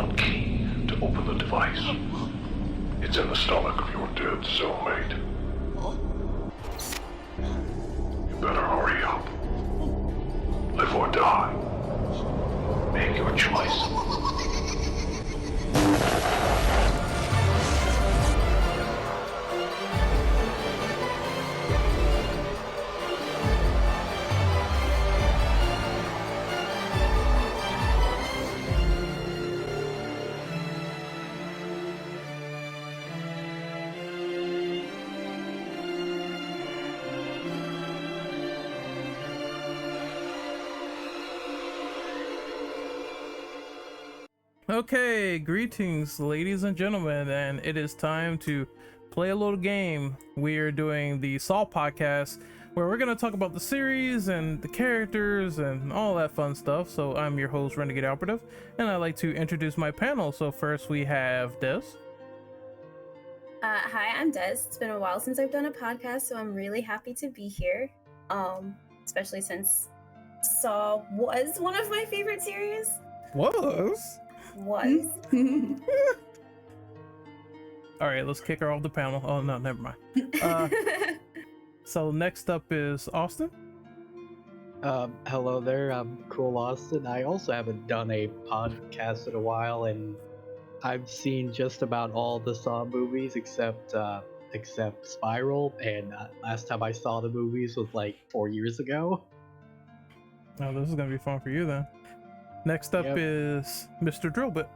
one key to open the device. It's in the stomach of your dead cellmate. You better hurry up. Live or die. Make your choice. Okay, greetings, ladies and gentlemen, and it is time to play a little game. We are doing the Saw podcast, where we're going to talk about the series and the characters and all that fun stuff. So I'm your host, Renegade Operative, and I'd like to introduce my panel. So first we have Des. Hi, I'm Des. It's been a while since I've done a podcast, so I'm really happy to be here. Especially since Saw was one of my favorite series. Was. All right, let's kick her off the panel. Oh no, never mind. So next up is Austin. Hello there, I'm Cool Austin. I also haven't done a podcast in a while, and I've seen just about all the Saw movies except Spiral, and last time I saw the movies was like 4 years ago. Oh, this is gonna be fun for you then. Next up is Mr. Drillbit.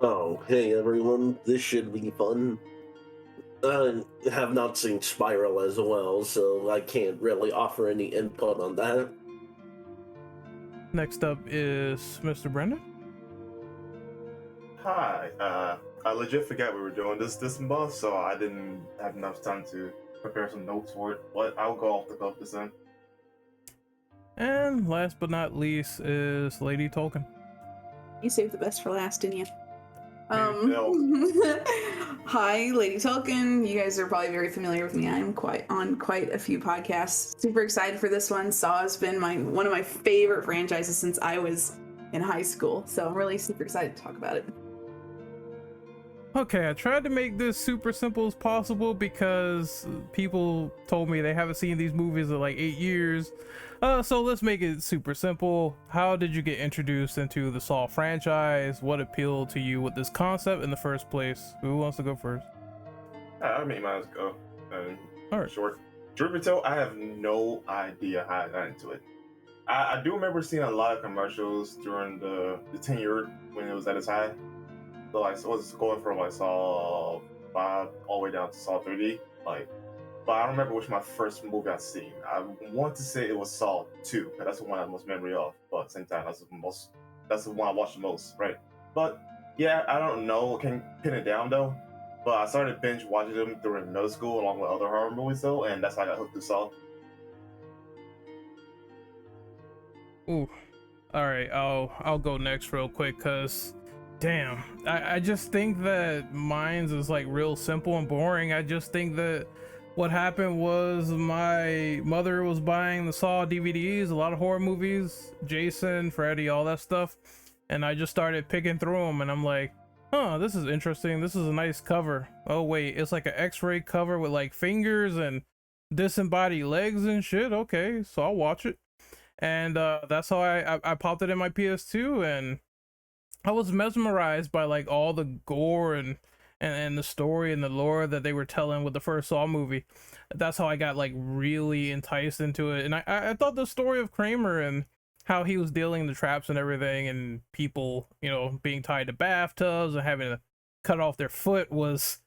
Oh, hey everyone, this should be fun. I have not seen Spiral as well, so I can't really offer any input on that. Next up is Mr. Brendan. Hi, I legit forgot we were doing this month, so I didn't have enough time to prepare some notes for it, but I'll go off the cuff this time. And last but not least is Lady Tolkien. You saved the best for last, didn't you? No. Hi, Lady Tolkien. You guys are probably very familiar with me. I'm on quite a few podcasts. Super excited for this one. Saw has been one of my favorite franchises since I was in high school, so I'm really super excited to talk about it. Okay, I tried to make this super simple as possible because people told me they haven't seen these movies in like 8 years. So let's make it super simple. How did you get introduced into the Saw franchise? What appealed to you with this concept in the first place? Who wants to go first? I mean, might as well go. All right. Short. Truth be told, I have no idea how I got into it. I do remember seeing a lot of commercials during the 10-year when it was at its high. So I was going from like Saw 5 all the way down to Saw 3D. But I don't remember which my first movie I'd seen. I want to say it was Saw 2, because that's the one I have most memory of. But at the same time, that's the one I watched the most, right? But yeah, I don't know, can pin it down though. But I started binge watching them during middle school along with other horror movies though, and that's how I got hooked to Saw. Ooh. All right, I'll go next real quick because damn, I just think that mine's is like real simple and boring. I just think that what happened was my mother was buying the Saw DVDs, a lot of horror movies, Jason, Freddy, all that stuff, and I just started picking through them, and I'm like, huh, this is interesting. This is a nice cover. Oh wait, it's like an X-ray cover with like fingers and disembodied legs and shit. Okay, so I'll watch it, and that's how I popped it in my PS2, and I was mesmerized by like all the gore and the story and the lore that they were telling with the first Saw movie. That's how I got like really enticed into it. And I thought the story of Kramer and how he was dealing the traps and everything, and people, you know, being tied to bathtubs and having to cut off their foot was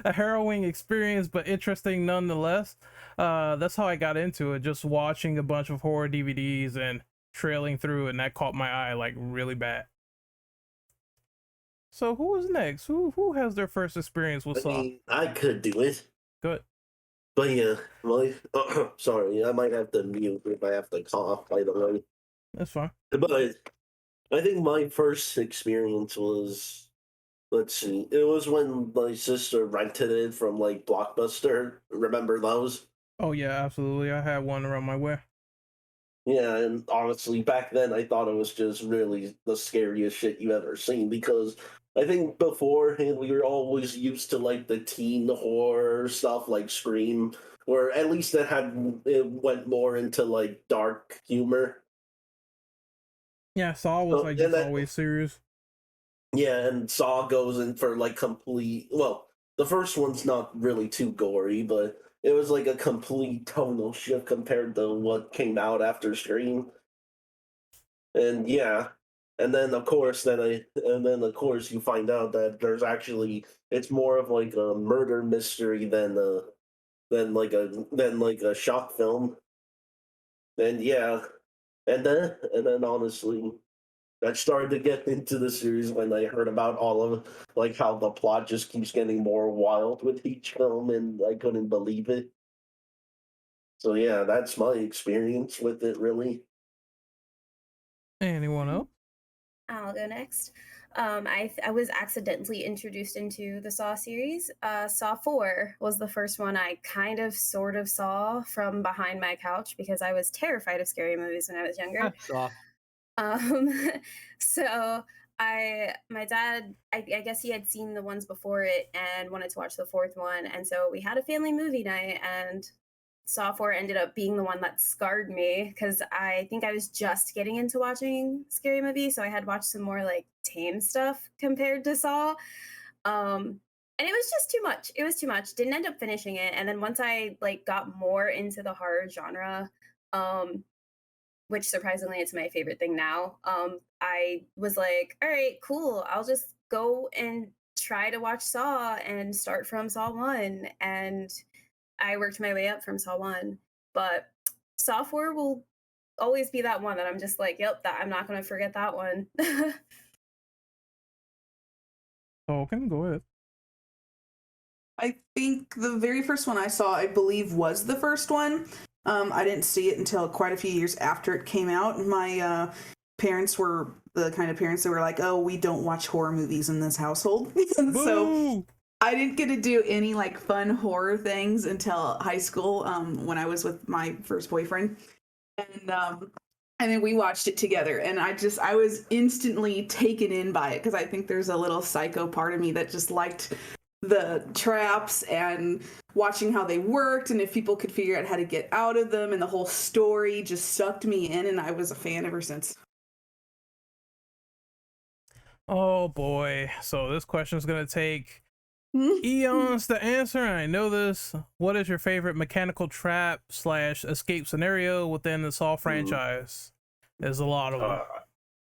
a harrowing experience, but interesting nonetheless. That's how I got into it, just watching a bunch of horror DVDs and trailing through, and that caught my eye like really bad. So who is next? Who has their first experience with Saw? I could do it. Good. But yeah, sorry, I might have to mute if I have to cough, by the way. That's fine. But I think my first experience was, let's see, it was when my sister rented it from like Blockbuster. Remember those? Oh yeah, absolutely. I had one around my way. Yeah, and honestly, back then I thought it was just really the scariest shit you ever seen because I think beforehand we were always used to like the teen horror stuff like Scream, where at least it went more into like dark humor. Yeah, Saw was So, like and just that always serious. yeah, and Saw goes in for like complete. Well, the first one's not really too gory, but it was like a complete tonal shift compared to what came out after Scream. And yeah, and then of course you find out that there's actually it's more of like a murder mystery than like a shock film. And yeah, and then honestly, I started to get into the series when I heard about all of like how the plot just keeps getting more wild with each film, and I couldn't believe it. So yeah, that's my experience with it, really. Anyone else? I'll go next. I was accidentally introduced into the Saw series. Saw 4 was the first one I kind of sort of saw from behind my couch because I was terrified of scary movies when I was younger. Saw. Um, so my dad, I guess he had seen the ones before it and wanted to watch the fourth one. And so we had a family movie night, and Saw 4 ended up being the one that scarred me because I think I was just getting into watching scary movies. So I had watched some more like tame stuff compared to Saw. And it was just too much. It was too much. Didn't end up finishing it. And then once I like got more into the horror genre, um, which surprisingly it's my favorite thing now. I was like, all right, cool. I'll just go and try to watch Saw and start from Saw 1. And I worked my way up from Saw 1. But Saw 4 will always be that one that I'm just like, yep, that I'm not gonna forget that one. Okay, go ahead. I think the very first one I saw, I believe, was the first one. I didn't see it until quite a few years after it came out. My parents were the kind of parents that were like, "Oh, we don't watch horror movies in this household," and so Boo! I didn't get to do any like fun horror things until high school, when I was with my first boyfriend, and then we watched it together, and I was instantly taken in by it because I think there's a little psycho part of me that just liked the traps and watching how they worked and if people could figure out how to get out of them, and the whole story just sucked me in, and I was a fan ever since. Oh boy. So this question is gonna take eons to answer, and I know this. What is your favorite mechanical trap / escape scenario within the Saw franchise? There's a lot of them.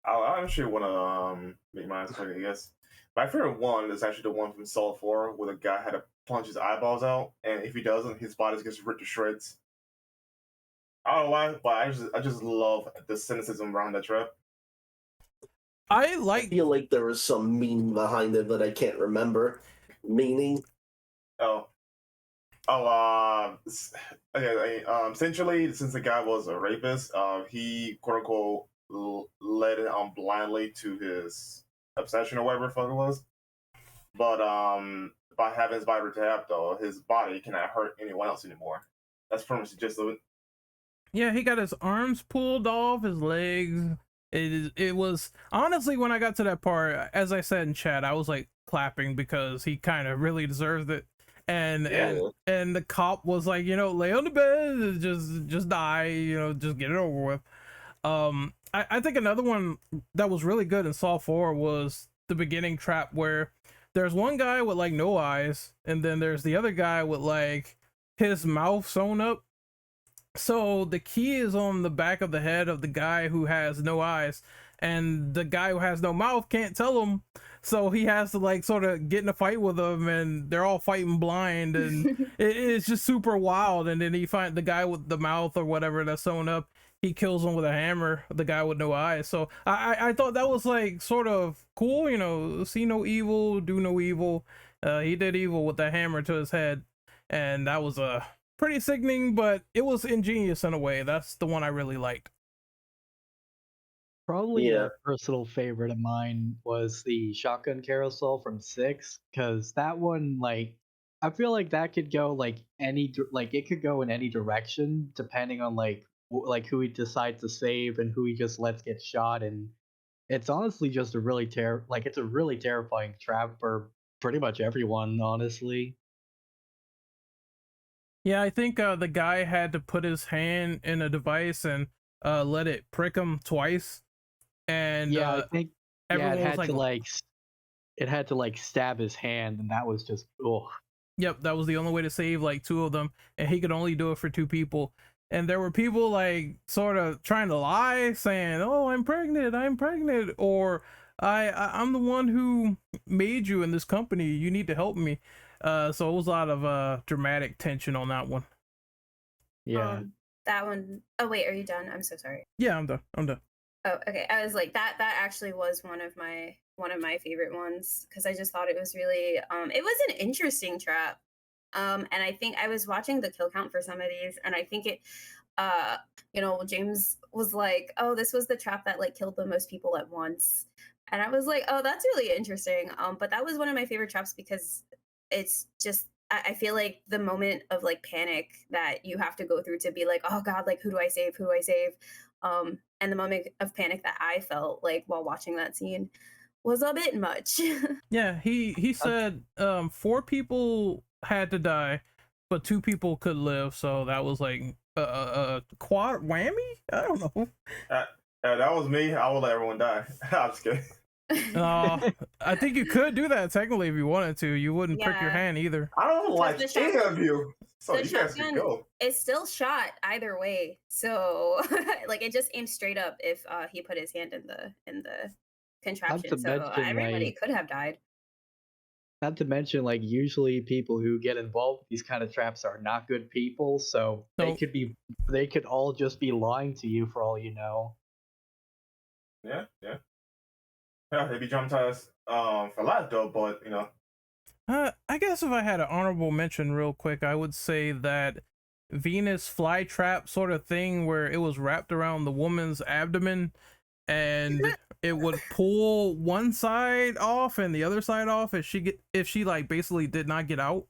I actually want to make mine quick, I guess. My favorite one is actually the one from Saw 4, where the guy had to punch his eyeballs out, and if he doesn't, his body gets ripped to shreds. I don't know why, but I just love the cynicism around that trap. I I feel like there was some meaning behind it that I can't remember. Meaning? Oh, okay. Essentially, since the guy was a rapist, he quote unquote led it on blindly to his obsession or whatever the fuck it was. But by having his body retapped, though, his body cannot hurt anyone else anymore. That's pretty much the gist of it. Yeah, he got his arms pulled off, his legs. It was honestly, when I got to that part, as I said in chat, I was like clapping because he kind of really deserved it. And and the cop was like, lay on the bed, just die, just get it over with. I think another one that was really good in Saw 4 was the beginning trap where there's one guy with like no eyes, and then there's the other guy with like his mouth sewn up. So the key is on the back of the head of the guy who has no eyes, and the guy who has no mouth can't tell him. So he has to like sort of get in a fight with them, and they're all fighting blind, and it's just super wild. And then he find the guy with the mouth or whatever that's sewn up. He kills him with a hammer, the guy with no eyes. So I thought that was like sort of cool, see no evil, do no evil. He did evil with the hammer to his head, and that was a pretty sickening, but it was ingenious in a way. That's the one I really liked. Probably a personal favorite of mine was the shotgun carousel from 6, because that one, like, I feel like that could go like it could go in any direction depending on like like who he decides to save and who he just lets get shot, and it's honestly just a really it's a really terrifying trap for pretty much everyone, honestly. Yeah, I think the guy had to put his hand in a device and let it prick him twice, and Yeah, I think everyone it was had to it had to like stab his hand, and that was just yep, that was the only way to save like two of them, and he could only do it for two people. And there were people like sort of trying to lie, saying, "Oh, I'm pregnant," or I'm the one who made you in this company. You need to help me." So it was a lot of dramatic tension on that one. yeah. That one oh wait, are you done? I'm so sorry. Yeah, I'm done. Oh, okay. I was like that actually was one of my favorite ones because I just thought it was really it was an interesting trap. And I think I was watching the kill count for some of these, and I think it James was like, "Oh, this was the trap that like killed the most people at once." And I was like, "Oh, that's really interesting." But that was one of my favorite traps because it's just I feel like the moment of like panic that you have to go through to be like, "Oh God, like who do I save? Who do I save?" And the moment of panic that I felt like while watching that scene was a bit much. Yeah, he said 4 people had to die, but 2 people could live. So that was like a quad whammy. I don't know. That was me. I would let everyone die. I'm just kidding. I think you could do that technically if you wanted to. You wouldn't prick your Yeah. hand either. I don't like the any of you. So the you guys can shotgun go. is still shot either way, so like it just aimed straight up if he put his hand in the contraption. So mention, everybody like- could have died. Not to mention, like, usually people who get involved with these kind of traps are not good people, so No. they could all just be lying to you for all you know. Yeah. They'd be traumatized for life though, but you know. I guess if I had an honorable mention real quick, I would say that Venus flytrap sort of thing where it was wrapped around the woman's abdomen and it would pull one side off and the other side off if she like basically did not get out.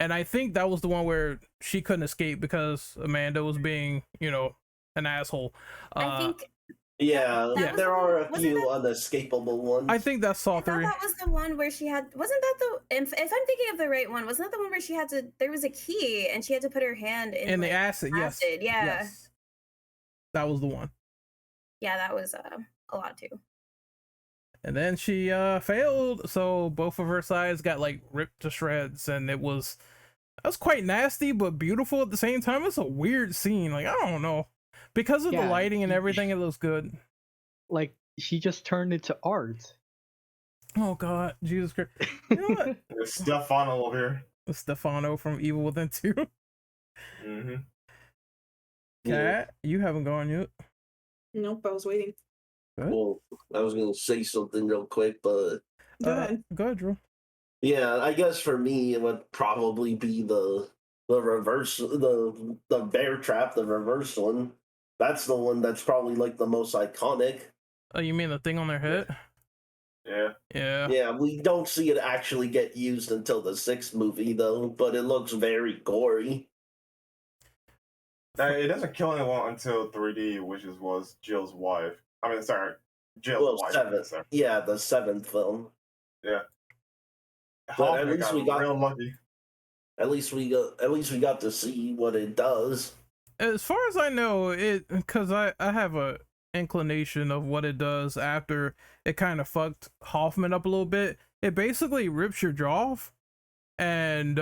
And I think that was the one where she couldn't escape because Amanda was being, an asshole. I think Yeah, that was there the are one- a wasn't few that- unescapable ones. I think that's Saw I thought 3. that was the one where she had. Wasn't that the? If I'm thinking of the right one, wasn't that the one where she had to? There was a key, and she had to put her hand in And the like, acid, yes. acid. Yeah, Yes. That was the one. yeah, that was a lot too. And then she failed, so both of her sides got like ripped to shreds, and that was quite nasty but beautiful at the same time. It's a weird scene. Like, I don't know. Because of the Yeah, lighting and everything, it looks good. Like, she just turned into art. Oh god, Jesus Christ. You know what? There's Stefano over here. Stefano from Evil Within 2. Mm-hmm. Cat, you haven't gone yet. Nope, I was waiting. Well, I was gonna say something real quick, but Go ahead. Go ahead, Drew. yeah, I guess for me it would probably be the reverse, the bear trap, the reverse one. That's the one that's probably like the most iconic. Oh, you mean the thing on their head? Yeah. Yeah. Yeah, we don't see it actually get used until the 6th movie though, but it looks very gory. It doesn't kill anyone until 3D, which was Jill's wife. I mean, sorry, Jill's Well, wife. 7th. Sorry. Yeah, the 7th film. Yeah. But at Hoffman least we got real lucky. At least we got to see what it does. As far as I know, because I have a inclination of what it does after it kind of fucked Hoffman up a little bit. It basically rips your jaw off, and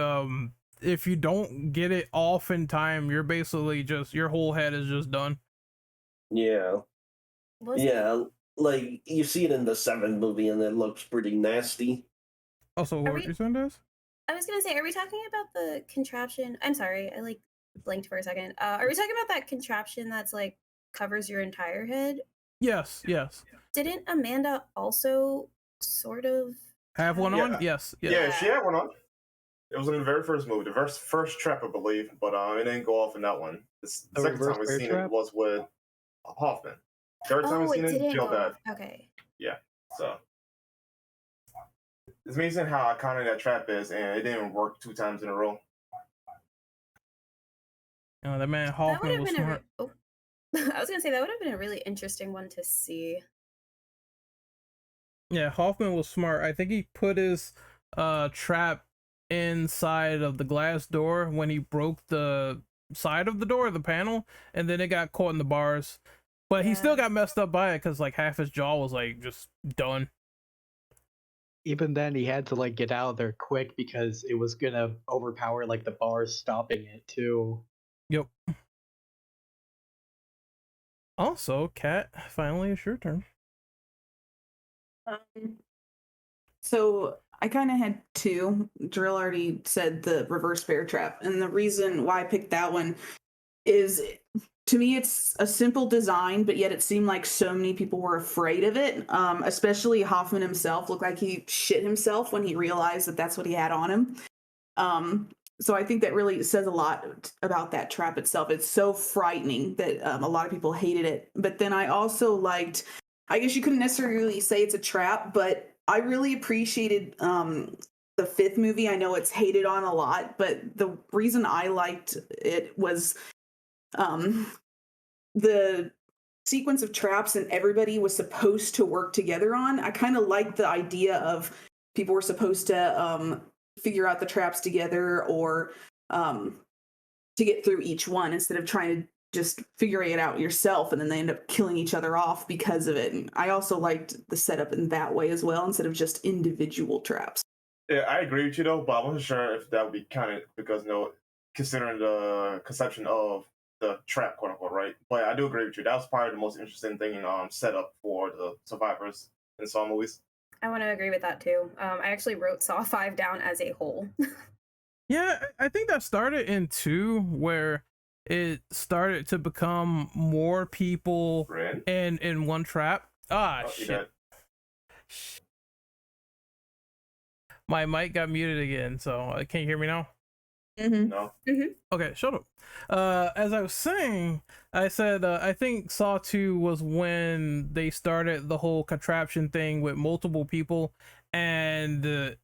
if you don't get it off in time, you're basically just, your whole head is just done. Yeah. Was it- Yeah, like you see it in the 7th movie and it looks pretty nasty. Also, Are what we- you saying, Des? I was gonna say, are we talking about the contraption? I'm sorry, I like blinked for a second. Are we talking about that contraption that's like covers your entire head? Yes. Didn't Amanda also sort of Have one Yeah. on? Yes. Yeah, she had one on. It was in the very first movie, the first trap, I believe, but it didn't go off in that one. The second reverse time we bear seen trap? it was with Hoffman. Third time we Oh, seen it it, didn't Jill go died. off. Okay. So it's amazing how iconic that trap is, and it didn't work 2 times in a row. That man That would Hoffman have was been smart. oh, I was gonna say that would have been a really interesting one to see. Yeah, Hoffman was smart. I think he put his trap inside of the glass door when he broke the side of the door, the panel, and then it got caught in the bars. But he still Yeah. got messed up by it because like half his jaw was like just done. Even then, he had to like get out of there quick because it was gonna overpower like the bars stopping it too. Yep. Also, Kat, finally it's your turn. So I kind of had two. Drill already said the reverse bear trap, and the reason why I picked that one is, to me, it's a simple design, but yet it seemed like so many people were afraid of it. Especially Hoffman himself looked like he shit himself when he realized that that's what he had on him. So I think that really says a lot about that trap itself. It's so frightening that a lot of people hated it. But then I also liked, I guess you couldn't necessarily say it's a trap, but I really appreciated the fifth movie. I know it's hated on a lot, but the reason I liked it was the sequence of traps and everybody was supposed to work together on. I kind of liked the idea of people were supposed to figure out the traps together or to get through each one instead of trying to just figure it out yourself and then they end up killing each other off because of it. And I also liked the setup in that way as well instead of just individual traps. Yeah, I agree with you though, but I wasn't sure if that would be counted because considering the conception of the trap, quote unquote, right? But I do agree with you. That was probably the most interesting thing in setup for the survivors in Saw movies. I want to agree with that too. I actually wrote Saw 5 down as a whole. Yeah, I think that started in 2 where it started to become more people Ren? in one trap. Ah, Oh, shit. My mic got muted again, so can you hear me now? No. Okay, shut up. As I was saying, I said I think Saw 2 was when they started the whole contraption thing with multiple people, and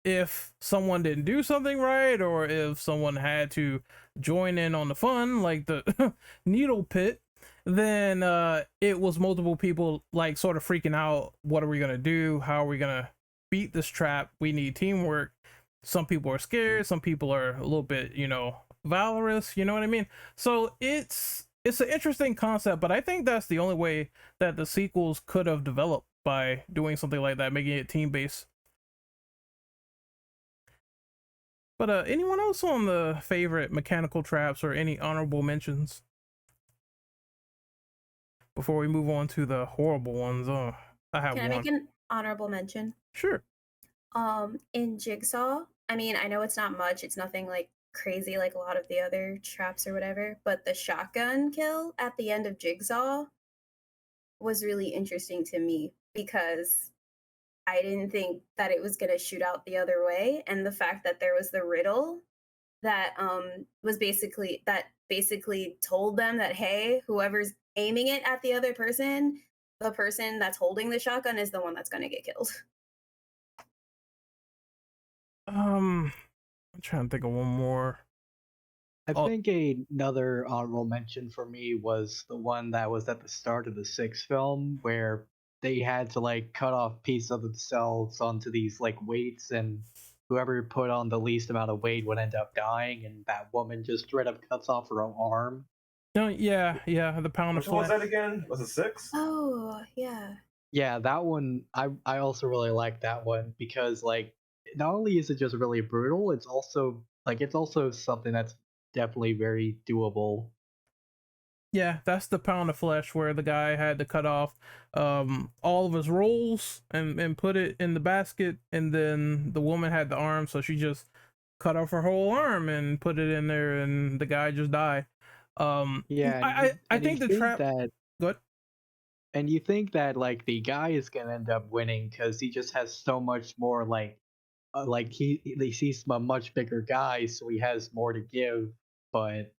if someone didn't do something right, or if someone had to join in on the fun, like the needle pit, then it was multiple people like sort of freaking out. What are we gonna do? How are we gonna beat this trap? We need teamwork. Some people are scared, some people are a little bit, valorous, you know what I mean? So it's an interesting concept, but I think that's the only way that the sequels could have developed, by doing something like that, making it team based. But anyone else on the favorite mechanical traps or any honorable mentions before we move on to the horrible ones? I have Can I one. make an honorable mention? Sure. In Jigsaw, I mean, I know it's not much, it's nothing like crazy like a lot of the other traps or whatever, but the shotgun kill at the end of Jigsaw was really interesting to me because I didn't think that it was going to shoot out the other way, and the fact that there was the riddle that was basically told them that, hey, whoever's aiming it at the other person, the person that's holding the shotgun is the one that's going to get killed. I'm trying to think of one more. I think another honorable mention for me was the one that was at the start of the sixth film where they had to like cut off pieces of themselves onto these like weights, and whoever put on the least amount of weight would end up dying, and that woman just straight up cuts off her own arm. No, yeah, the pound of Which one was flesh. that again? Was it 6? Oh, yeah. Yeah, that one I also really like that one because like not only is it just really brutal, it's also something that's definitely very doable. Yeah, that's the pound of flesh where the guy had to cut off all of his rolls and put it in the basket, and then the woman had the arm, so she just cut off her whole arm and put it in there, and the guy just died. Yeah, I think the trap. that Good. And you think that like the guy is gonna end up winning because he just has so much more he's a much bigger guy, so he has more to give. But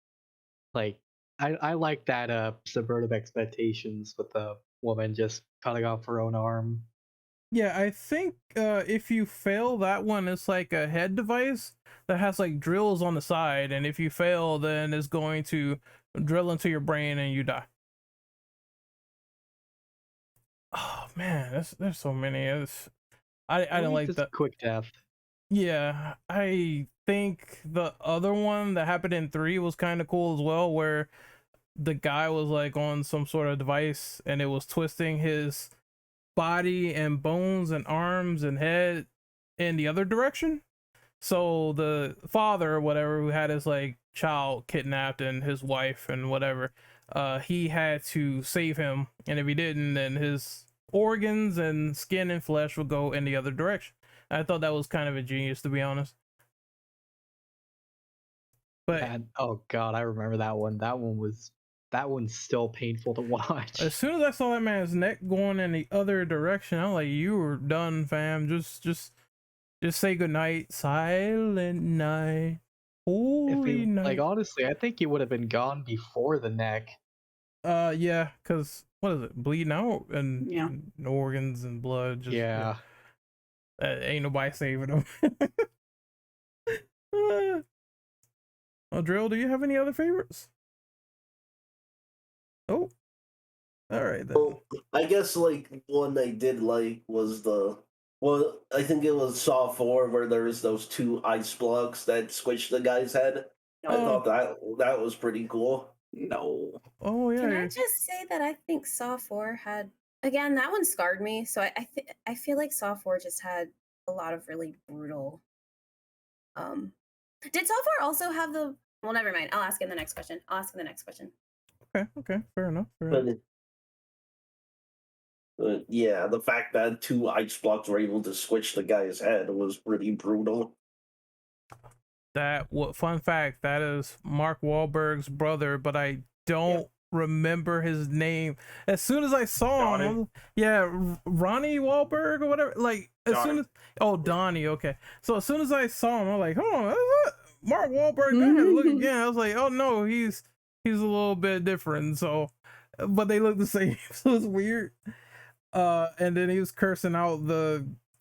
like I like that subvertive expectations with the woman just cutting off her own arm. Yeah, I think if you fail that one, it's like a head device that has like drills on the side, and if you fail, then it's going to drill into your brain and you die. man, there's so many. I didn't like Just that. quick death. Yeah, I think the other one that happened in 3 was kind of cool as well, where the guy was like on some sort of device and it was twisting his body and bones and arms and head in the other direction. So the father or whatever, who had his like child kidnapped and his wife and whatever, he had to save him, and if he didn't, then his organs and skin and flesh would go in the other direction. I thought that was kind of ingenious, to be honest. But And oh god, I remember that one. That one's still painful to watch. as soon as I saw that man's neck going in the other direction, I'm like, you were done, fam. Just say goodnight. Silent night. Holy night. Like honestly, I think he would have been gone before the neck. Yeah, because what is it? Bleeding out and Yeah. organs and blood. Just, Yeah. ain't nobody saving him. Drill, do you have any other favorites? Oh, all right then. Well, I guess like one I did like was I think it was Saw 4 where there was those 2 ice blocks that squished the guy's head. I thought that was pretty cool. No. Oh yeah. Can I just say that I think Saw 4 had, again, that one scarred me. So I feel like Saw 4 just had a lot of really brutal. Did Saw 4 also have the? Well, never mind. I'll ask in the next question. Okay, fair enough. But yeah, the fact that 2 ice blocks were able to squish the guy's head was pretty brutal. Fun fact, that is Mark Wahlberg's brother, but I don't remember his name. As soon as I saw him, Ronnie Wahlberg or whatever. Like as soon as Donnie. Okay, so as soon as I saw him, I'm like, hold on, is that Mark Wahlberg? I had to look again. I was like, oh no, he's a little bit different. So, but they look the same, so it's weird. And then he was cursing out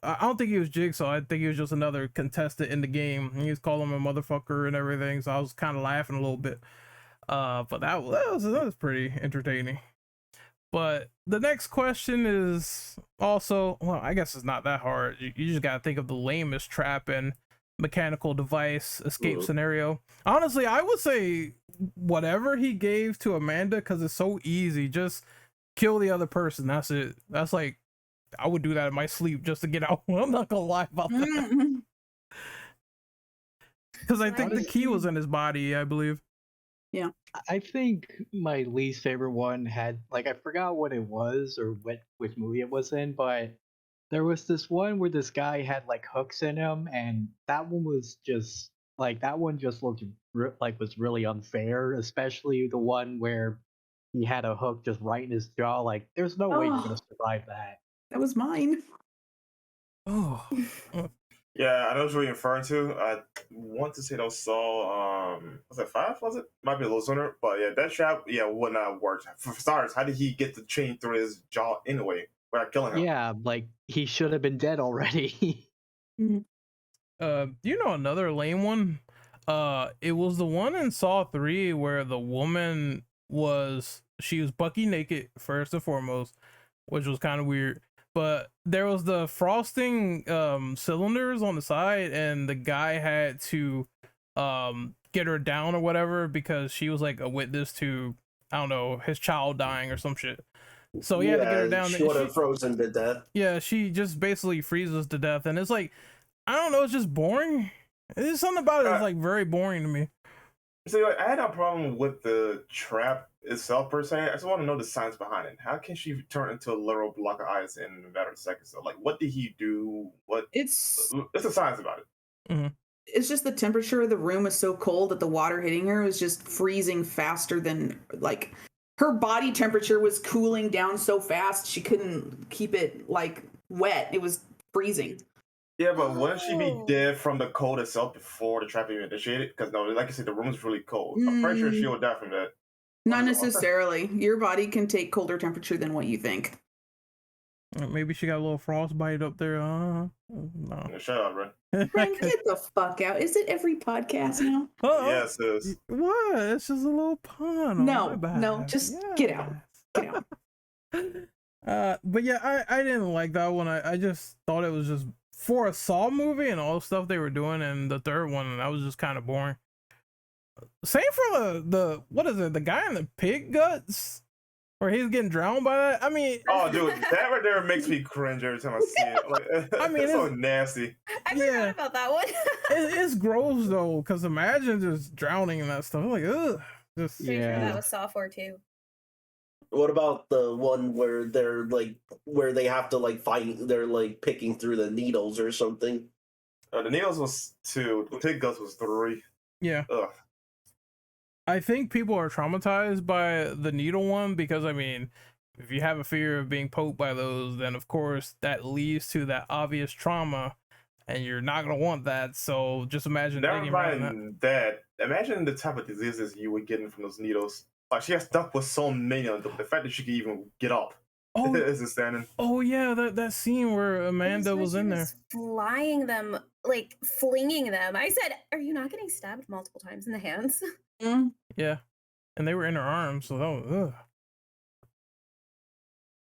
I don't think he was Jigsaw. I think he was just another contestant in the game. He was calling him a motherfucker and everything. So I was kind of laughing a little bit. But that was pretty entertaining. But the next question is also, well, I guess it's not that hard. You just gotta think of the lamest trap and mechanical device escape scenario. Honestly, I would say whatever he gave to Amanda, because it's so easy. Just kill the other person. That's it. That's like, I would do that in my sleep just to get out. I'm not gonna lie about that. Because I think the key was in his body, I believe. Yeah. I think my least favorite one had, like, I forgot what it was or which movie it was in, but there was this one where this guy had like hooks in him, and that one was just like, that one just looked like was really unfair, especially the one where he had a hook just right in his jaw. Like, there's no way you're gonna survive that. That was mine. Oh. Yeah, I know what you're referring to. I want to say those saw was it 5? Was it? Might be a little sooner, but yeah, that trap would not work. For starters, how did he get the chain through his jaw anyway without killing him? Yeah, like he should have been dead already. You know another lame one? It was the one in Saw 3 where the woman was bucky naked first and foremost, which was kind of weird. But there was the frosting cylinders on the side, and the guy had to get her down or whatever because she was like a witness to, I don't know, his child dying or some shit. So he had to get her down. She would have frozen to death. Yeah, she just basically freezes to death, and it's like, I don't know, it's just boring. There's something about it that's like very boring to me. See, like, I had no problem with the trap itself per se. I just want to know the science behind it. How can she turn into a literal block of ice in a matter of seconds? So, like, what did he do? It's the science about it. Mm-hmm. It's just the temperature of the room is so cold that the water hitting her was just freezing faster than, like, her body temperature was cooling down so fast she couldn't keep it like wet. It was freezing. Yeah, but wouldn't she be dead from the cold itself before the trap even initiated? Because no, like I said, the room's really cold. I'm pretty sure she would die from that. Not necessarily. Your body can take colder temperature than what you think. Maybe she got a little frostbite up there. No. Yeah, shut up, bro. Frank, get the fuck out. Is it every podcast now? Yes, it is. What? It's just a little pun. No, just get out. Get out. But yeah, I didn't like that one. I just thought it was just for a Saw movie and all the stuff they were doing in the third one, and that was just kind of boring. Same for the what is it? The guy in the pig guts, where he's getting drowned by that. I mean, Oh, dude, that right there makes me cringe every time I see it. Like, I mean, it's so nasty. I Yeah. forgot about that one. it's gross though, because imagine just drowning in that stuff. Like, ugh. Just Pretty sure Yeah. that was Saw 4 too. What about the one where they're like where they have to like fight? They're like picking through the needles or something. The needles was 2. The pig guts was 3. yeah. Ugh. I think people are traumatized by the needle one because, I mean, if you have a fear of being poked by those, then of course that leads to that obvious trauma, and you're not gonna want that. So just imagine Never thinking about that. mind that. Imagine the type of diseases you were getting from those needles. Like, she got stuck with so many of them. The fact that she could even get up Oh, is astounding. oh yeah, that scene where Amanda It was when in she there. flying them, like flinging them. I said, "Are you not getting stabbed multiple times in the hands?" Mm. Yeah, and they were in her arms, so that was ugh.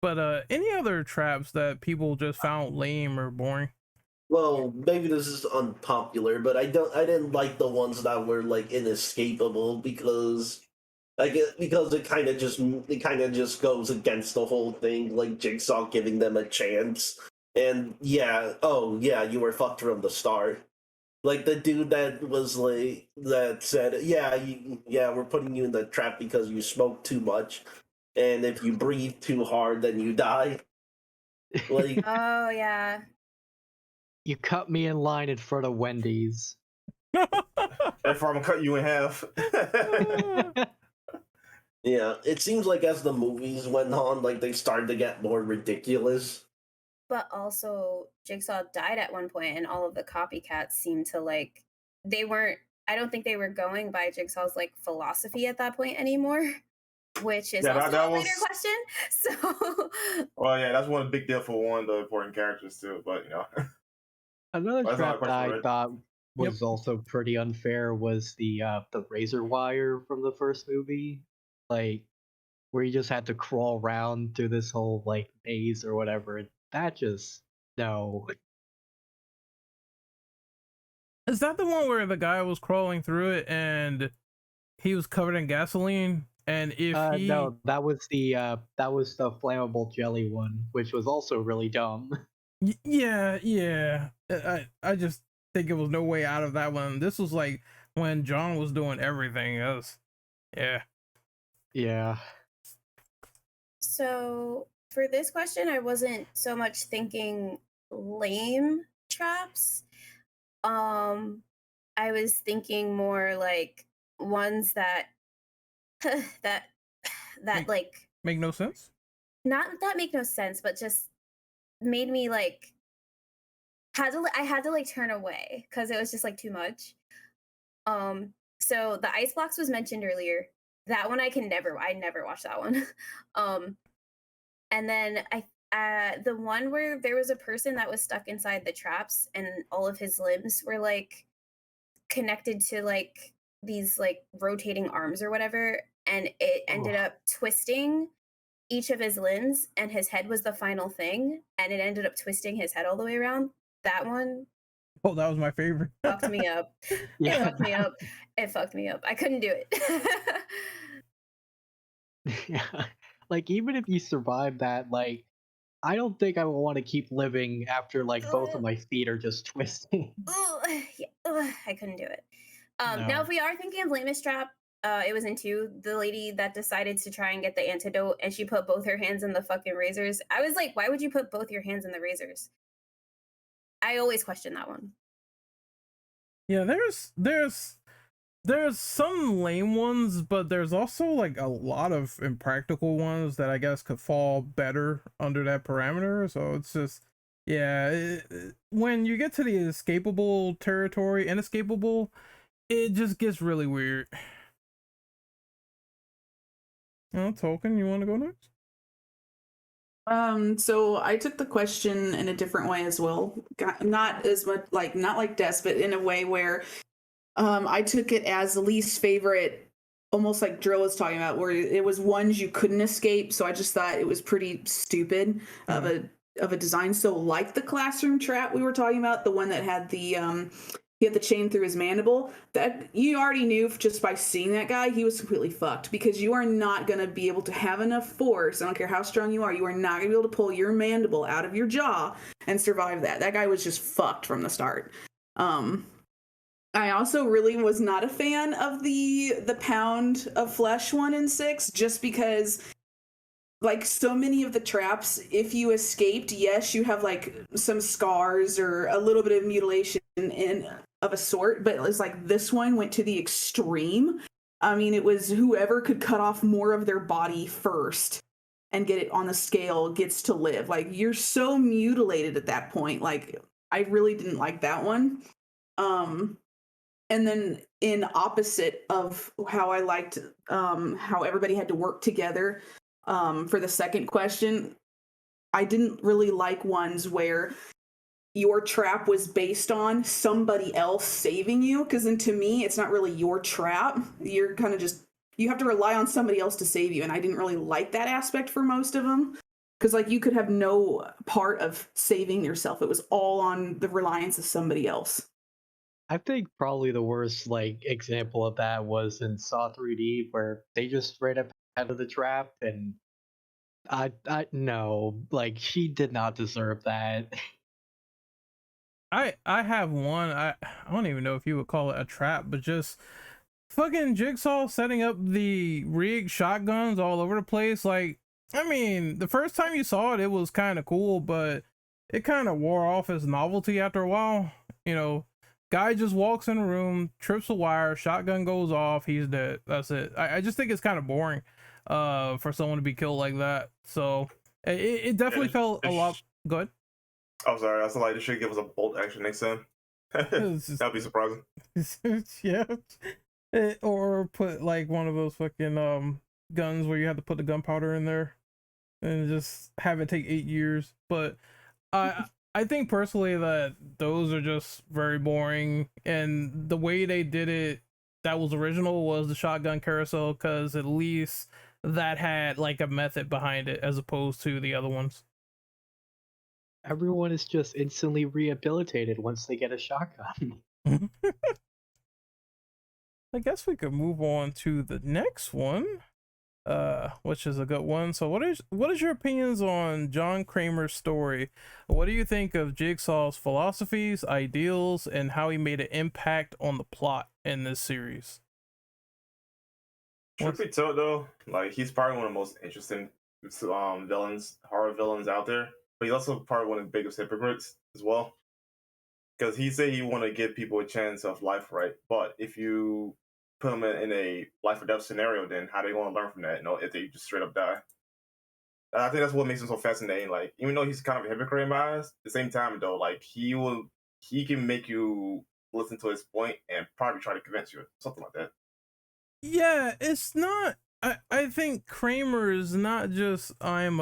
But any other traps that people just found lame or boring? Well, maybe this is unpopular, but I didn't like the ones that were like inescapable because it kind of just goes against the whole thing, like Jigsaw giving them a chance. And yeah, oh yeah, you were fucked from the start. Like the dude that was like that said, yeah, we're putting you in the trap because you smoke too much, and if you breathe too hard, then you die. Like, Oh yeah. You cut me in line in front of Wendy's. Therefore, I'm gonna cut you in half. yeah, it seems like as the movies went on, like they started to get more ridiculous. But also, Jigsaw died at one point, and all of the copycats seemed to like they weren't. I don't think they were going by Jigsaw's like philosophy at that point anymore, which is Yeah, also that a later was- question. So Well, yeah, that's one big deal for one of the important characters too. But you know, Another That's not a trap that question, I right? thought was also pretty unfair was the razor wire from the first movie, like where you just had to crawl around through this whole like maze or whatever. And that just no. Is that the one where the guy was crawling through it and he was covered in gasoline? And if he No, that was the flammable jelly one, which was also really dumb. yeah. I just think it was no way out of that one. This was like when John was doing everything else. Yeah. Yeah. So for this question, I wasn't so much thinking lame traps. I was thinking more like ones that that Make- like Make no sense? not that make no sense, but just made me like I had to like turn away because it was just like too much. So the ice blocks was mentioned earlier. That one I never watched that one. And then the one where there was a person that was stuck inside the traps and all of his limbs were like connected to like these like rotating arms or whatever, and it ended up twisting each of his limbs, and his head was the final thing, and it ended up twisting his head all the way around. That one Oh, that was my favorite. fucked me up. Yeah. It fucked me up. It fucked me up. I couldn't do it. Yeah. Like even if you survive that, like I don't think I would want to keep living after like both of my feet are just twisting. I couldn't do it. Now, No. if we are thinking of lamest trap, it was in 2. The lady that decided to try and get the antidote, and she put both her hands in the fucking razors. I was like, why would you put both your hands in the razors? I always question that one. Yeah, there's some lame ones, but there's also like a lot of impractical ones that I guess could fall better under that parameter. So it's just, yeah, when you get to the inescapable territory, inescapable, it just gets really weird. Tolkien, you want to go next? So I took the question in a different way as well. Not as much not like Des, but in a way where I took it as the least favorite almost like Drill was talking about, where it was ones you couldn't escape. So I just thought it was pretty stupid of a design. So like the classroom trap we were talking about, the one that had the he had the chain through his mandible, that you already knew just by seeing that guy, he was completely fucked, because you are not going to be able to have enough force. I don't care how strong you are not going to be able to pull your mandible out of your jaw and survive that. That guy was just fucked from the start. I also really was not a fan of the pound of flesh 1 and 6, just because, like, so many of the traps, if you escaped, yes, you have like some scars or a little bit of mutilation of a sort, but it was like this one went to the extreme. I mean, it was whoever could cut off more of their body first and get it on the scale gets to live. Like, you're so mutilated at that point. Like, I really didn't like that one. And then in opposite of how I liked how everybody had to work together, for the second question, I didn't really like ones where your trap was based on somebody else saving you, because then to me it's not really your trap. You're kind of just, you have to rely on somebody else to save you, and I didn't really like that aspect for most of them, because like you could have no part of saving yourself. It was all on the reliance of somebody else. I think probably the worst like example of that was in Saw 3D, where they just straight up out of the trap, and I no, like, she did not deserve that. I have one. I don't even know if you would call it a trap, but just fucking Jigsaw setting up the rigged shotguns all over the place. Like, I mean, the first time you saw it, it was kind of cool, but it kind of wore off as novelty after a while. You know, guy just walks in a room, trips a wire, shotgun goes off, he's dead. That's it. I just think it's kind of boring for someone to be killed like that. So it definitely felt a lot good. I'm sorry, I was like, this should give us a bolt action next time. That'd be surprising. Yeah. Or put like one of those fucking guns where you have to put the gunpowder in there and just have it take 8 years. But I think personally that those are just very boring, and the way they did it that was original was the shotgun carousel, because at least that had like a method behind it as opposed to the other ones. Everyone is just instantly rehabilitated once they get a shotgun. I guess we could move on to the next one, which is a good one. So what is your opinions on John Kramer's story? What do you think of Jigsaw's philosophies, ideals, and how he made an impact on the plot in this series? Truth be told, though, like, he's probably one of the most interesting villains, horror villains out there. But he's also probably one of the biggest hypocrites as well. Because he said he want to give people a chance of life, right? But if you put them in a life or death scenario, then how they want to learn from that? You know, if they just straight up die. I think that's what makes him so fascinating. Like, even though he's kind of a hypocrite in my eyes, at the same time, though, like, he can make you listen to his point and probably try to convince you, something like that. Yeah, it's not. I think Kramer is not just I'm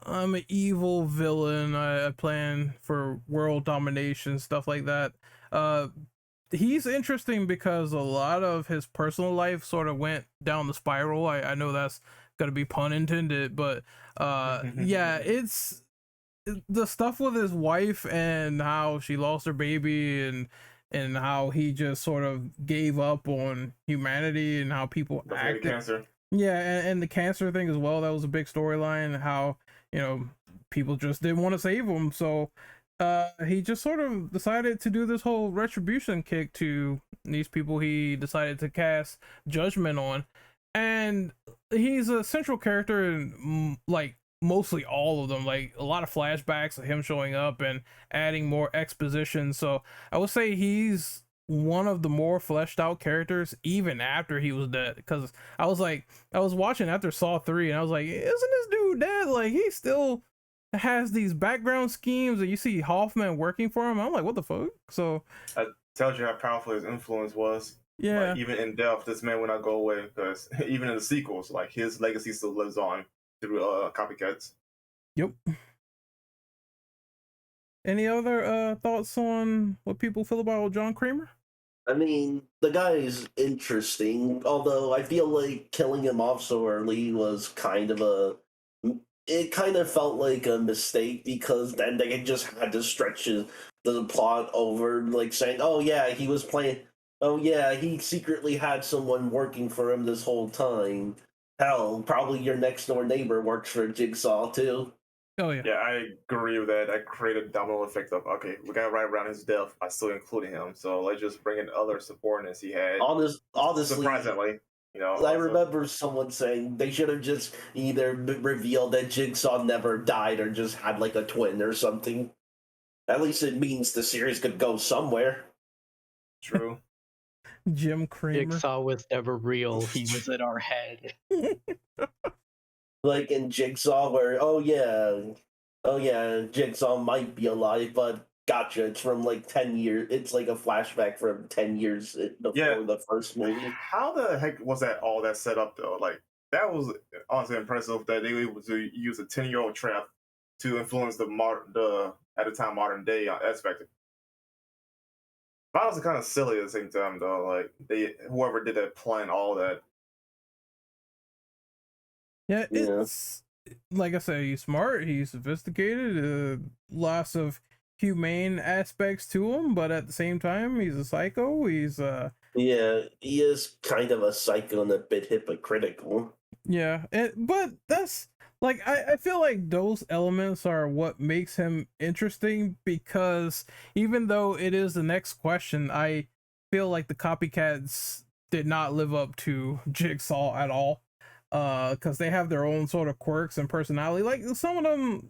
an evil villain. I plan for world domination, stuff like that. He's interesting because a lot of his personal life sort of went down the spiral. I know that's gonna be pun intended, but yeah, it's the stuff with his wife and how she lost her baby, and how he just sort of gave up on humanity and how people acted. Cancer. Yeah, and the cancer thing as well. That was a big storyline. How, you know, people just didn't want to save him, so he just sort of decided to do this whole retribution kick to these people he decided to cast judgment on, and he's a central character in like mostly all of them. Like, a lot of flashbacks of him showing up and adding more exposition. So I would say he's one of the more fleshed out characters even after he was dead, because I was watching after Saw 3 and I was like, isn't this dude dead? Like, he still has these background schemes, and you see Hoffman working for him. I'm like, what the fuck? So I tells you how powerful his influence was. yeah, like, even in death, this man will not go away, because even in the sequels, like, his legacy still lives on through copycats. Yep. Any other thoughts on what people feel about John Kramer? I mean, the guy is interesting, although I feel like killing him off so early was kind of a. It kind of felt like a mistake because then they just had to stretch the plot over, like saying, oh yeah, he was playing. Oh yeah, he secretly had someone working for him this whole time. Hell, probably your next door neighbor works for Jigsaw too. Oh yeah. Yeah, I agree with that. That created a domino effect of, okay, we got right around his death by still including him. So let's just bring in other subordinates he had. Honestly, Surprisingly, I also, remember someone saying they should have just either revealed that Jigsaw never died or just had like a twin or something. At least it means the series could go somewhere. true. Jim Kramer. Jigsaw was never real. He was in our head. Like in Jigsaw, where oh yeah, Jigsaw might be alive, but gotcha. It's from like 10 years. It's like a flashback from 10 years before Yeah. the first movie. How the heck was that all that set up though? Like that was honestly impressive that they were able to use a 10-year-old trap to influence the at the time modern day aspect. That was kind of silly at the same time though. Like whoever did that plan all that. Yeah, Yeah. it's like I said, he's smart, he's sophisticated, lots of humane aspects to him, but at the same time, he's a psycho. He's Yeah, he is kind of a psycho and a bit hypocritical. yeah, but that's like I feel like those elements are what makes him interesting because even though it is the next question, I feel like the copycats did not live up to Jigsaw at all. Because they have their own sort of quirks and personality. Like some of them,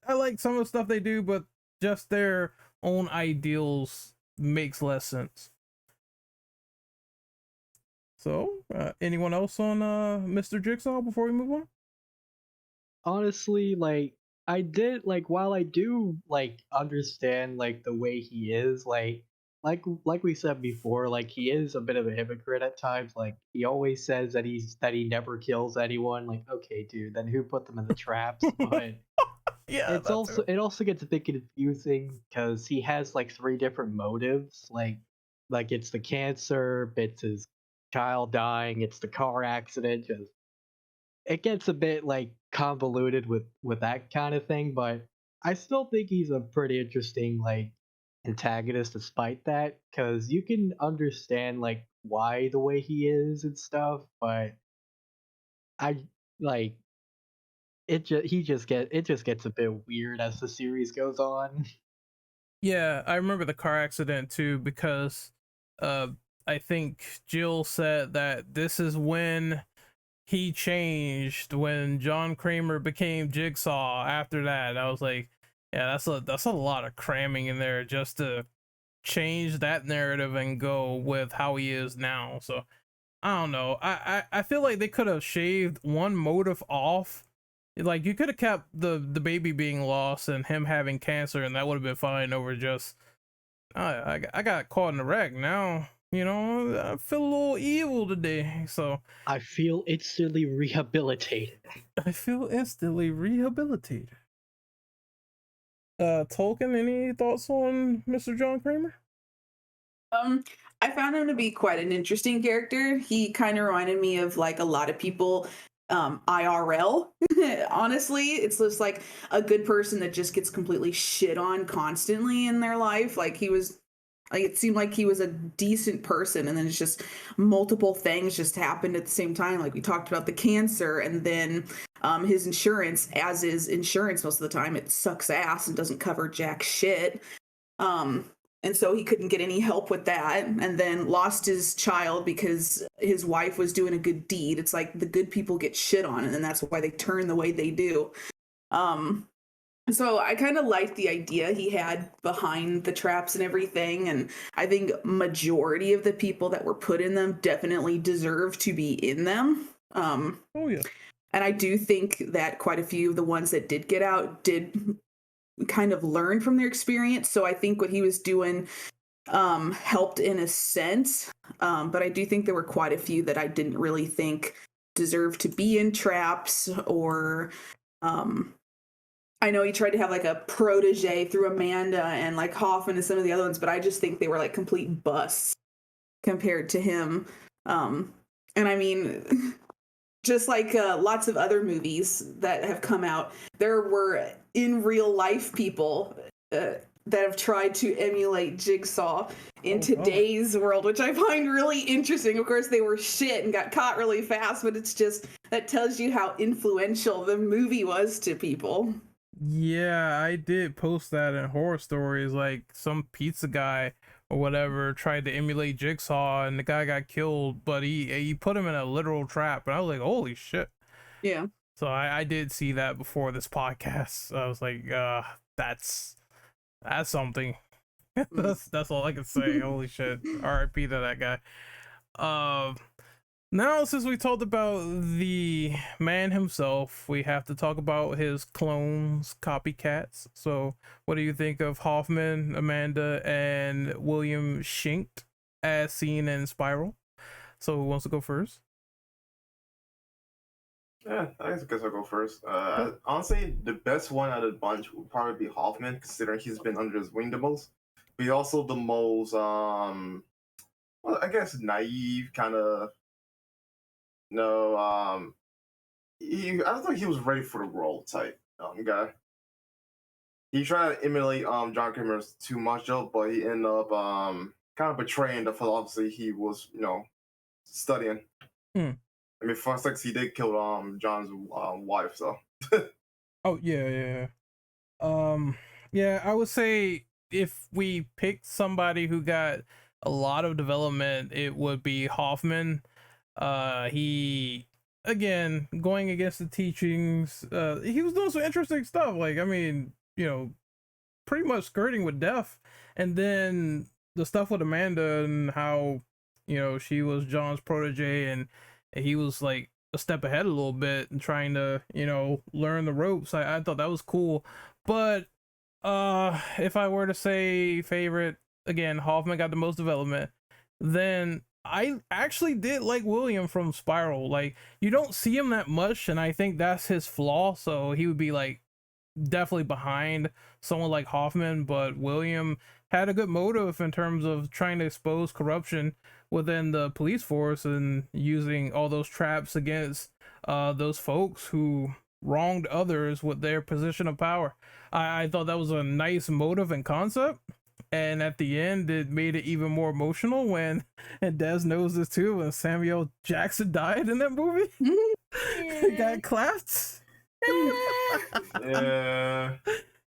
I like some of the stuff they do, but just their own ideals makes less sense. So, anyone else on Mr. Jigsaw before we move on? Honestly, like I did like while I do like understand like the way he is, like we said before, like he is a bit of a hypocrite at times. Like he always says that he never kills anyone. Like, okay, dude, then who put them in the traps? But Yeah, it also gets a bit confusing because he has like three different motives. Like it's the cancer, it's his child dying, it's the car accident. Just it gets a bit like convoluted with that kind of thing, but I still think he's a pretty interesting like antagonist despite that because you can understand like why the way he is and stuff, but I like it just gets a bit weird as the series goes on. Yeah, I remember the car accident too because I think Jill said that this is when he changed, when John Kramer became Jigsaw. After that, I was like, yeah, that's a lot of cramming in there just to change that narrative and go with how he is now. So I don't know. I feel like they could have shaved one motive off. Like you could have kept the baby being lost and him having cancer, and that would have been fine over just I got caught in the wreck. Now you know I feel a little evil today, so I feel instantly rehabilitated. I feel instantly rehabilitated. Tolkien, any thoughts on Mr. John Kramer? I found him to be quite an interesting character. He kind of reminded me of like a lot of people IRL. Honestly, it's just like a good person that just gets completely shit on constantly in their life. Like he was like it seemed like he was a decent person and then it's just multiple things just happened at the same time. Like we talked about the cancer and then his insurance, as is insurance most of the time, it sucks ass and doesn't cover jack shit. And so he couldn't get any help with that and then lost his child because his wife was doing a good deed. It's like the good people get shit on and then that's why they turn the way they do. So I kind of liked the idea he had behind the traps and everything. And I think majority of the people that were put in them definitely deserve to be in them. Oh yeah. And I do think that quite a few of the ones that did get out did kind of learn from their experience. So I think what he was doing helped in a sense. But I do think there were quite a few that I didn't really think deserved to be in traps or I know he tried to have like a protege through Amanda and like Hoffman and some of the other ones, but I just think they were like complete busts. compared to him. And I mean, just like lots of other movies that have come out, there were in real life people that have tried to emulate Jigsaw in today's world, which I find really interesting. Of course, they were shit and got caught really fast, but it's just, that tells you how influential the movie was to people. Yeah, I did post that in Horror Stories, like some pizza guy or whatever tried to emulate Jigsaw and the guy got killed, but he put him in a literal trap, and I was like, holy shit. Yeah. So I did see that before this podcast. I was like, that's something. That's all I can say. Holy shit. R.I.P. to that guy. Now, since we talked about the man himself, we have to talk about his clones, copycats. So, what do you think of Hoffman, Amanda, and William Schenkt as seen in Spiral? So, who wants to go first? Yeah, I guess I'll go first. Honestly, the best one out of the bunch would probably be Hoffman, considering he's been under his wing the most. But he's also the most, well, I guess, naive, kind of. No, I don't think he was ready for the role type guy. He tried to emulate John Kramer too much though, but he ended up kind of betraying the philosophy he was, studying. I mean, for instance, he did kill John's wife, so. Oh yeah. Yeah, I would say if we picked somebody who got a lot of development, it would be Hoffman. He, again, going against the teachings, he was doing some interesting stuff, like, I mean, pretty much skirting with death, and then the stuff with Amanda and how she was John's protege, and he was like a step ahead a little bit and trying to learn the ropes. I thought that was cool. But if I were to say favorite, again, Hoffman got the most development. Then I actually did like William from Spiral. Like, you don't see him that much, and I think that's his flaw, so he would be like definitely behind someone like Hoffman. But William had a good motive in terms of trying to expose corruption within the police force and using all those traps against those folks who wronged others with their position of power. I thought that was a nice motive and concept. And at the end, it made it even more emotional when, and Des knows this too, when Samuel Jackson died in that movie. He got clapped. Yeah.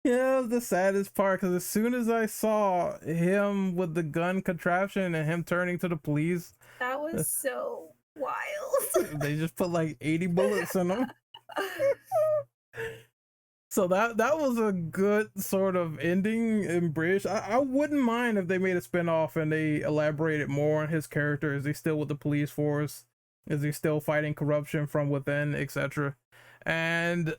Yeah, it was the saddest part, because as soon as I saw him with the gun contraption and him turning to the police, that was so wild. They just put like 80 bullets in him. So that was a good sort of ending and bridge. I wouldn't mind if they made a spinoff and they elaborated more on his character. Is he still with the police force? Is he still fighting corruption from within, etc.? And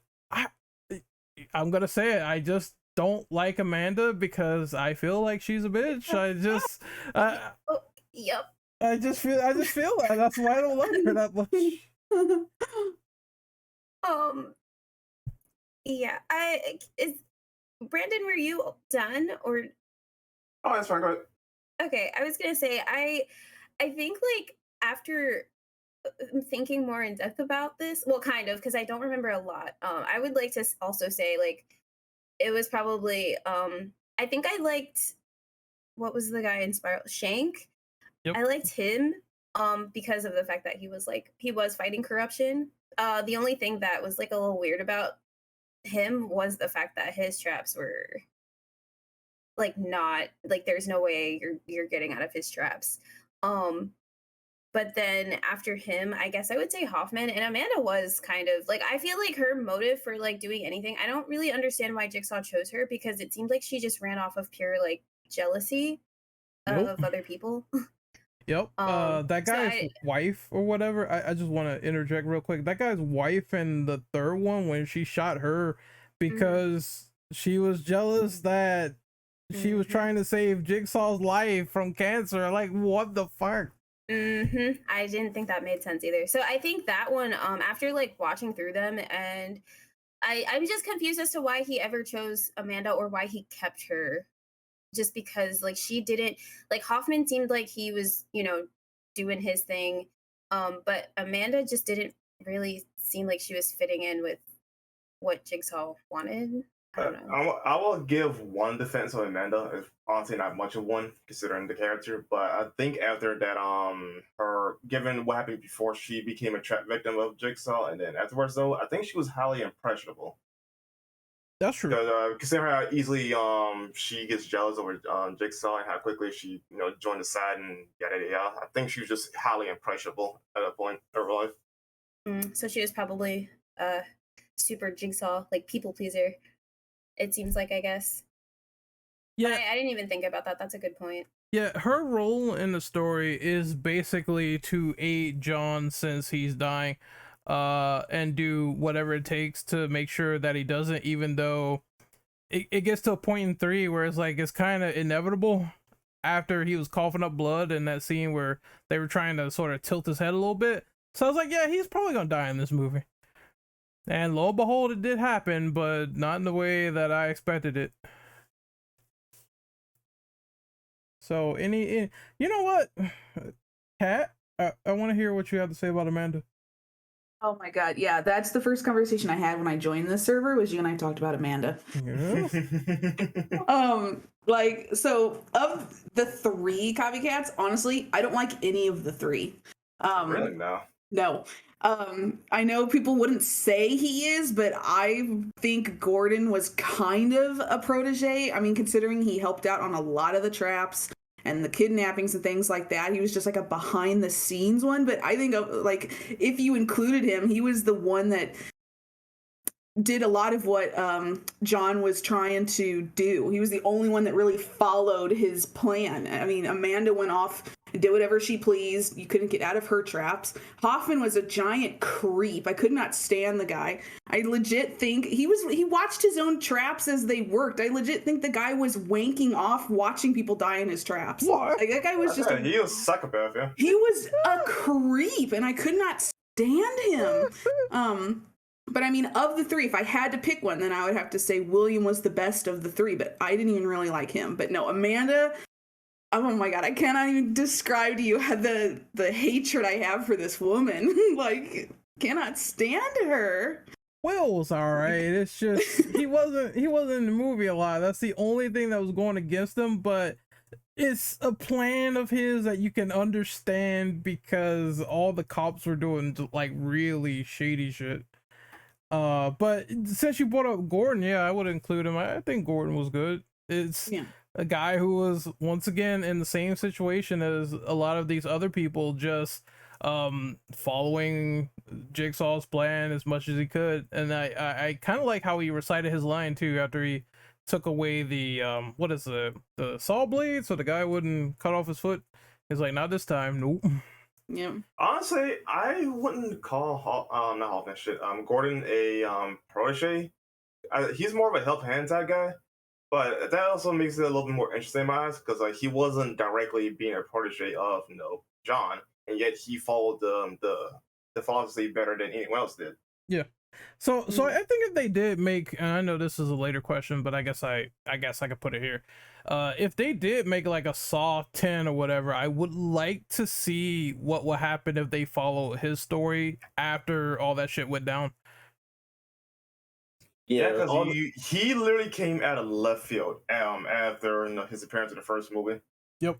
I'm gonna say it, I just don't like Amanda because I feel like she's a bitch. Yep. I just feel that. That's why I don't like her that much. Yeah, Brandon, were you done or? Oh, that's fine. Go ahead. Okay, I was gonna say I think like after thinking more in depth about this, well, kind of, because I don't remember a lot. I would like to also say like it was probably I think I liked, what was the guy in Spiral? Shank. Yep. I liked him because of the fact that he was fighting corruption. The only thing that was like a little weird about him was the fact that his traps were like not like, there's no way you're getting out of his traps. But then after him, I guess I would say Hoffman, and Amanda was kind of like, I feel like her motive for like doing anything, I don't really understand why Jigsaw chose her, because it seemed like she just ran off of pure like jealousy of other people. Yep. That guy's wife or whatever. I just want to interject real quick. That guy's wife in the third one, when she shot her because she was jealous that she was trying to save Jigsaw's life from cancer. Like, what the fuck? I didn't think that made sense either. So I think that one, after like watching through them, and I'm just confused as to why he ever chose Amanda or why he kept her just because like she didn't like Hoffman seemed like he was, doing his thing. But Amanda just didn't really seem like she was fitting in with what Jigsaw wanted. I don't know. I will give one defense of Amanda. It's honestly not much of one considering the character, but I think after that, her given what happened before she became a trap victim of Jigsaw, and then afterwards, though, I think she was highly impressionable. That's true. Because considering how easily she gets jealous over Jigsaw and how quickly she joined the side and yada yada. I think she was just highly impressionable at that point in her life. So she was probably super Jigsaw, like people pleaser. It seems like, I guess. Yeah, I didn't even think about that. That's a good point. Yeah, her role in the story is basically to aid John since he's dying, and do whatever it takes to make sure that he doesn't, even though it gets to a point in 3 where it's like it's kind of inevitable after he was coughing up blood in that scene where they were trying to sort of tilt his head a little bit. So I was like, yeah, he's probably gonna die in this movie. And lo and behold, it did happen, but not in the way that I expected it. So, you know what, Kat, I want to hear what you have to say about Amanda. Oh my god, yeah, that's the first conversation I had when I joined this server, was you and I talked about Amanda. Yeah. So of the 3 copycats, honestly, I don't like any of the 3. Really? No. I know people wouldn't say he is, but I think Gordon was kind of a protege. I mean, considering he helped out on a lot of the traps and the kidnappings and things like that, he was just like a behind the scenes one. But I think like if you included him, he was the one that did a lot of what John was trying to do. He was the only one that really followed his plan. I mean, Amanda went off and did whatever she pleased. You couldn't get out of her traps. Hoffman was a giant creep. I could not stand the guy. I legit think he watched his own traps as they worked. I legit think the guy was wanking off watching people die in his traps. What? Like, that guy was just he was a psychopath, yeah. He was a creep, and I could not stand him. But I mean, of the 3, if I had to pick one, then I would have to say William was the best of the 3, but I didn't even really like him. But no, Amanda, oh my god, I cannot even describe to you the hatred I have for this woman. Like, cannot stand her. Will's all right. It's just he wasn't in the movie a lot. That's the only thing that was going against him, but it's a plan of his that you can understand because all the cops were doing like really shady shit. But since you brought up Gordon, yeah, I would include him. I think Gordon was good. It's a guy who was once again in the same situation as a lot of these other people, just following Jigsaw's plan as much as he could. And I kind of like how he recited his line too after he took away the what is the saw blade so the guy wouldn't cut off his foot. He's like, not this time, nope. Yeah. Honestly, I wouldn't call not Hoffman Gordon a protege. He's more of a help hand type guy, but that also makes it a little bit more interesting in my eyes because like he wasn't directly being a protege of John, and yet he followed the philosophy better than anyone else did. Yeah. So I think if they did make, and I know this is a later question, but I guess I could put it here. If they did make like a Saw 10 or whatever, I would like to see what would happen if they follow his story after all that shit went down. Yeah, because he literally came out of left field after his appearance in the first movie. Yep.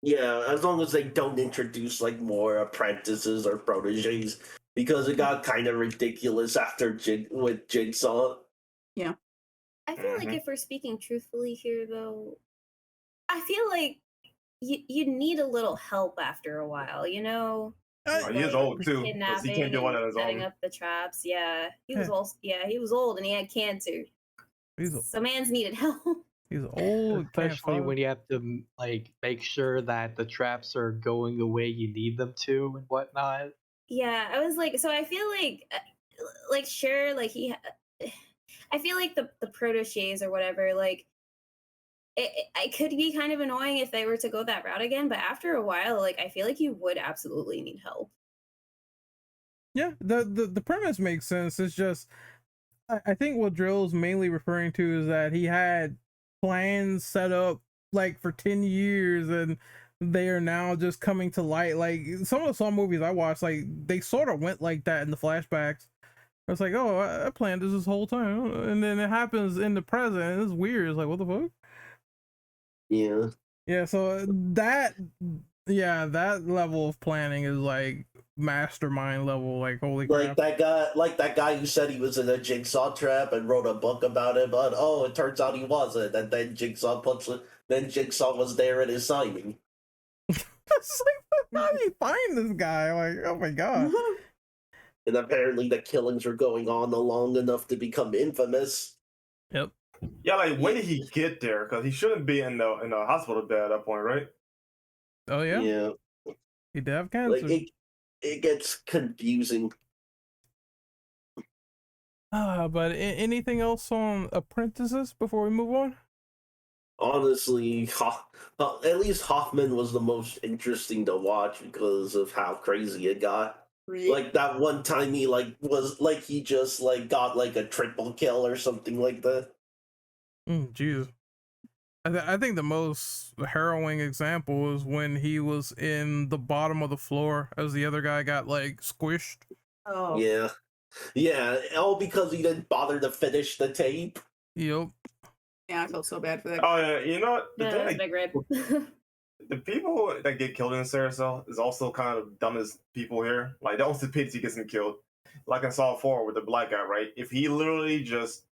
Yeah, as long as they don't introduce like more apprentices or proteges, because it got kind of ridiculous after with Jigsaw. Yeah. I feel like if we're speaking truthfully here, though, I feel like you need a little help after a while, you know? He is old too. He can't do one on his setting own. up the traps. Yeah, he was old. Yeah, he was old and he had cancer. So man's needed help. He's old, especially when you have to like make sure that the traps are going the way you need them to and whatnot. Yeah, I was like, so I feel like sure, like I feel like the proteges or whatever, like it could be kind of annoying if they were to go that route again, but after a while, like I feel like you would absolutely need help. Yeah, the premise makes sense. It's just I think what Drill's mainly referring to is that he had plans set up like for 10 years, and they are now just coming to light. Like some of the Saw movies I watched, like they sort of went like that in the flashbacks. It's like, oh, I planned this whole time, and then it happens in the present. And it's weird. It's like, what the fuck? Yeah. Yeah. So that level of planning is like mastermind level. Like, holy crap. Like that guy who said he was in a Jigsaw trap and wrote a book about it, but it turns out he wasn't, and then Jigsaw was there at his signing. It's like, how do you find this guy? Like, oh my god. And apparently the killings were going on long enough to become infamous. Yep. Yeah, like when did he get there? Because he shouldn't be in the hospital bed at that point, right? Oh yeah. Yeah. He did have cancer. Like it gets confusing. But anything else on Apprentices before we move on? Honestly, at least Hoffman was the most interesting to watch because of how crazy it got. Like that one time he he just got like a triple kill or something like that. Jeez. I think the most harrowing example is when he was in the bottom of the floor as the other guy got like squished. Oh. Yeah, all because he didn't bother to finish the tape. Yep. Yeah, I felt so bad for that. Oh yeah, you know what? Yeah, that's big rip. The people that get killed in this series is also kind of dumb as people here. Like, the only pity he gets killed. Like in Saw 4 with the black guy, right? If he literally just,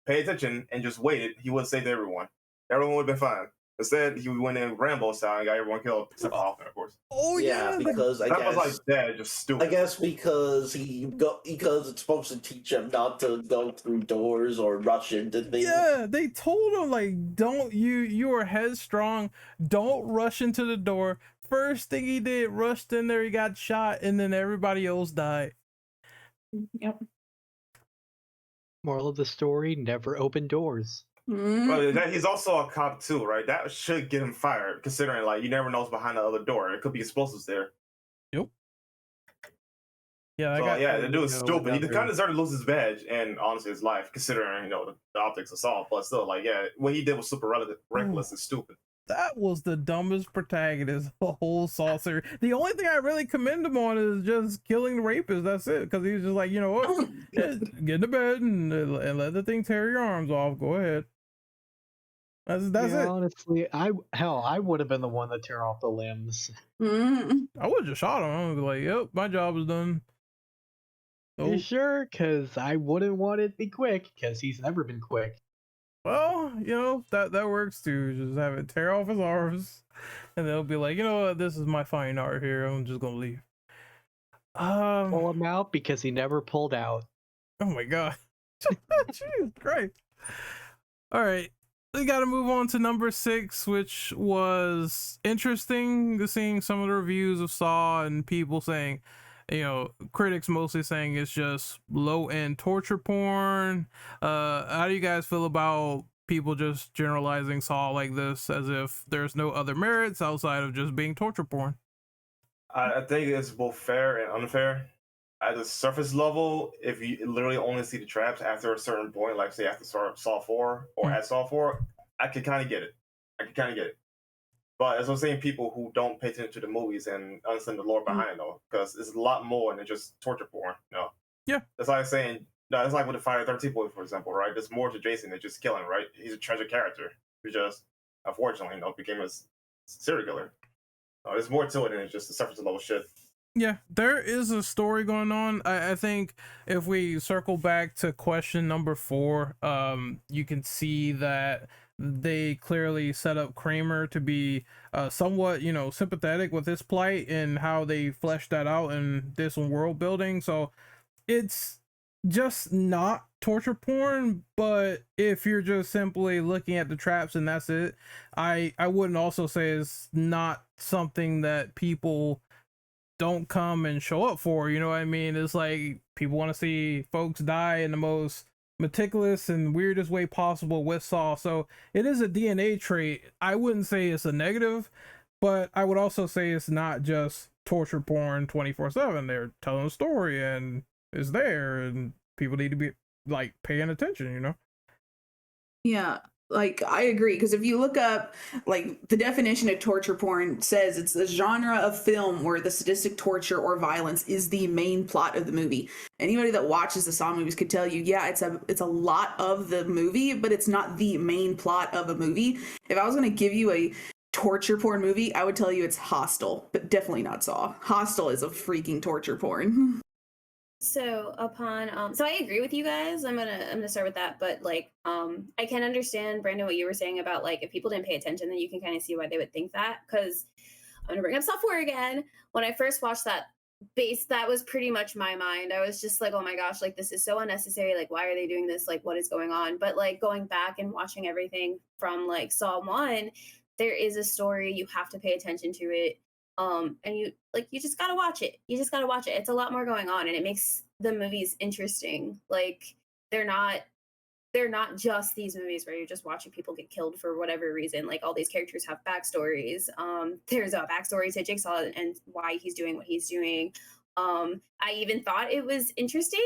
paid attention and just waited, he would have saved everyone. Everyone would have been fine. Instead, he went in Rambo style and got everyone killed, except for Hoffman, of course. Oh Yeah, because that was like that, just stupid. I guess because it's supposed to teach him not to go through doors or rush into things. Yeah, they told him like, don't you are headstrong, don't rush into the door. First thing he did, rushed in there, he got shot, and then everybody else died. Yep. Moral of the story: never open doors. But he's also a cop too, right? That should get him fired, considering like you never know what's behind the other door. It could be explosives there. Yep. Yeah, the dude is stupid. He kind of deserved to lose his badge and honestly his life, considering the optics of Saul. But still, what he did was super reckless and stupid. That was the dumbest protagonist of the whole Saw series. The only thing I really commend him on is just killing the rapist. That's it. Because he was just like, you know what? Get in the bed and let the thing tear your arms off. Go ahead. That's it. Honestly, I would have been the one to tear off the limbs. I would have just shot him. I would be like, yep, my job is done. You sure? Because I wouldn't want it to be quick, because he's never been quick. Well, that works too. Just have it tear off his arms, and they'll be like, you know what, this is my fine art here. I'm just gonna leave. Pull him out because he never pulled out. Oh my god. Jeez, great. All right, we got to move on to number 6, which was interesting. Seeing some of the reviews of Saw and people saying, critics mostly saying it's just low-end torture porn. How do you guys feel about people just generalizing Saw like this as if there's no other merits outside of just being torture porn? I think it's both fair and unfair. At the surface level, if you literally only see the traps after a certain point, like say after Saw 4 or at Saw 4, I can kind of get it. But as I'm saying, people who don't pay attention to the movies and understand the lore behind it, though, because it's a lot more than just torture porn. Yeah. That's like saying, it's like with the Friday the 13th movie, for example, right? There's more to Jason than just killing, right? He's a tragic character who just, unfortunately, became a serial killer. There's more to it than just the surface level shit. Yeah, there is a story going on. I think if we circle back to question number 4, you can see that they clearly set up Kramer to be somewhat, sympathetic with his plight and how they fleshed that out in this world building. So it's just not torture porn, but if you're just simply looking at the traps and that's it, I wouldn't also say it's not something that people don't come and show up for. You know what I mean? It's like people want to see folks die in the most meticulous and weirdest way possible with Saw. So it is a DNA trait. I wouldn't say it's a negative, but I would also say it's not just torture porn 24/7. They're telling a story and it's there, and people need to be like paying attention. Yeah, Like, I agree, because if you look up, like, the definition of torture porn says it's a genre of film where the sadistic torture or violence is the main plot of the movie. Anybody that watches the Saw movies could tell you, yeah, it's a lot of the movie, but it's not the main plot of a movie. If I was going to give you a torture porn movie, I would tell you it's Hostel, but definitely not Saw. Hostel is a freaking torture porn. So so I agree with you guys. I'm gonna start with that, but like I can understand, Brandon, what you were saying about like if people didn't pay attention, then you can kind of see why they would think that. Because I'm gonna bring up software again. When I first watched that that was pretty much my mind. I was just like, oh my gosh, like this is so unnecessary. Like, why are they doing this? Like, what is going on? But like going back and watching everything from like Saw 1, there is a story. You have to pay attention to it. And you just gotta watch it. You just gotta watch it. It's a lot more going on, and it makes the movies interesting. Like they're not just these movies where you're just watching people get killed for whatever reason. Like all these characters have backstories. There's a backstory to Jigsaw and why he's doing what he's doing. I even thought it was interesting.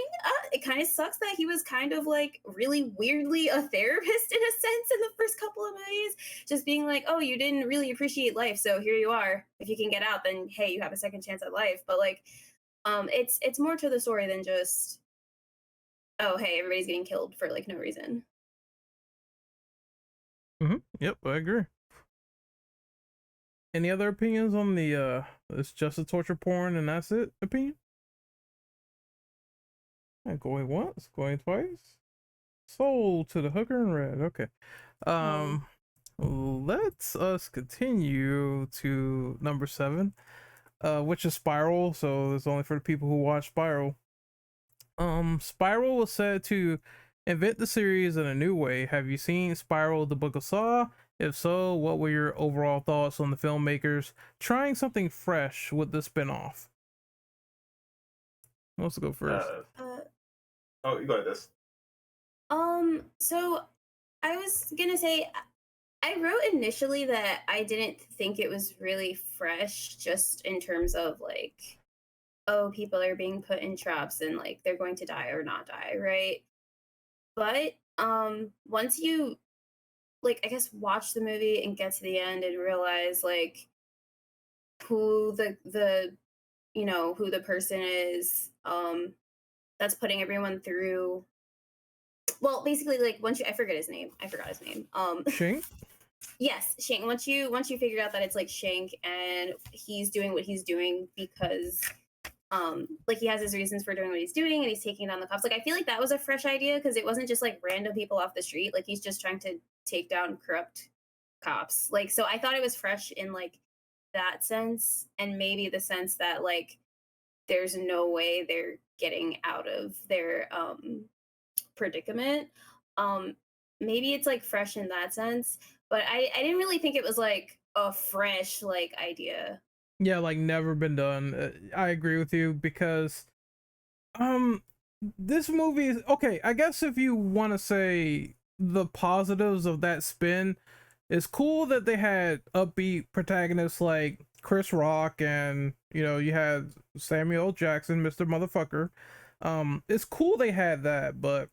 It kind of sucks that he was kind of like really weirdly a therapist in a sense in the first couple of movies, just being like, oh, you didn't really appreciate life, so here you are. If you can get out, then hey, you have a second chance at life. But like, it's more to the story than just, oh, hey, everybody's getting killed for like no reason. Yep, I agree. Any other opinions on the it's just a torture porn and that's it opinion? Going once, going twice. Sold to the hooker in red. Okay. Let's us continue to number 7, which is Spiral. So it's only for the people who watch Spiral. Spiral was said to invent the series in a new way. Have you seen Spiral: The Book of Saw? If so, what were your overall thoughts on the filmmakers trying something fresh with the spinoff? Who wants to go first? Oh, you go at this. So I was gonna say, I wrote initially that I didn't think it was really fresh, just in terms of like, oh, people are being put in traps and like they're going to die or not die, right? But once you like, I guess, watch the movie and get to the end and realize like who the who the person is that's putting everyone through. Well, basically, like once you, I forgot his name. Shing? Yes, Shank. Once you figure out that it's like Shank and he's doing what he's doing because like he has his reasons for doing what he's doing and he's taking down the cops. Like I feel like that was a fresh idea because it wasn't just like random people off the street. Like he's just trying to take down corrupt cops. Like so I thought it was fresh in like that sense, and maybe the sense that like there's no way they're getting out of their predicament. Maybe it's like fresh in that sense, but I didn't really think it was like a fresh like idea. Yeah, like never been done. I agree with you because this movie is okay. I guess if you want to say the positives of that spin, it's cool that they had upbeat protagonists like Chris Rock and you had Samuel L. Jackson, Mr. Motherfucker. It's cool they had that, but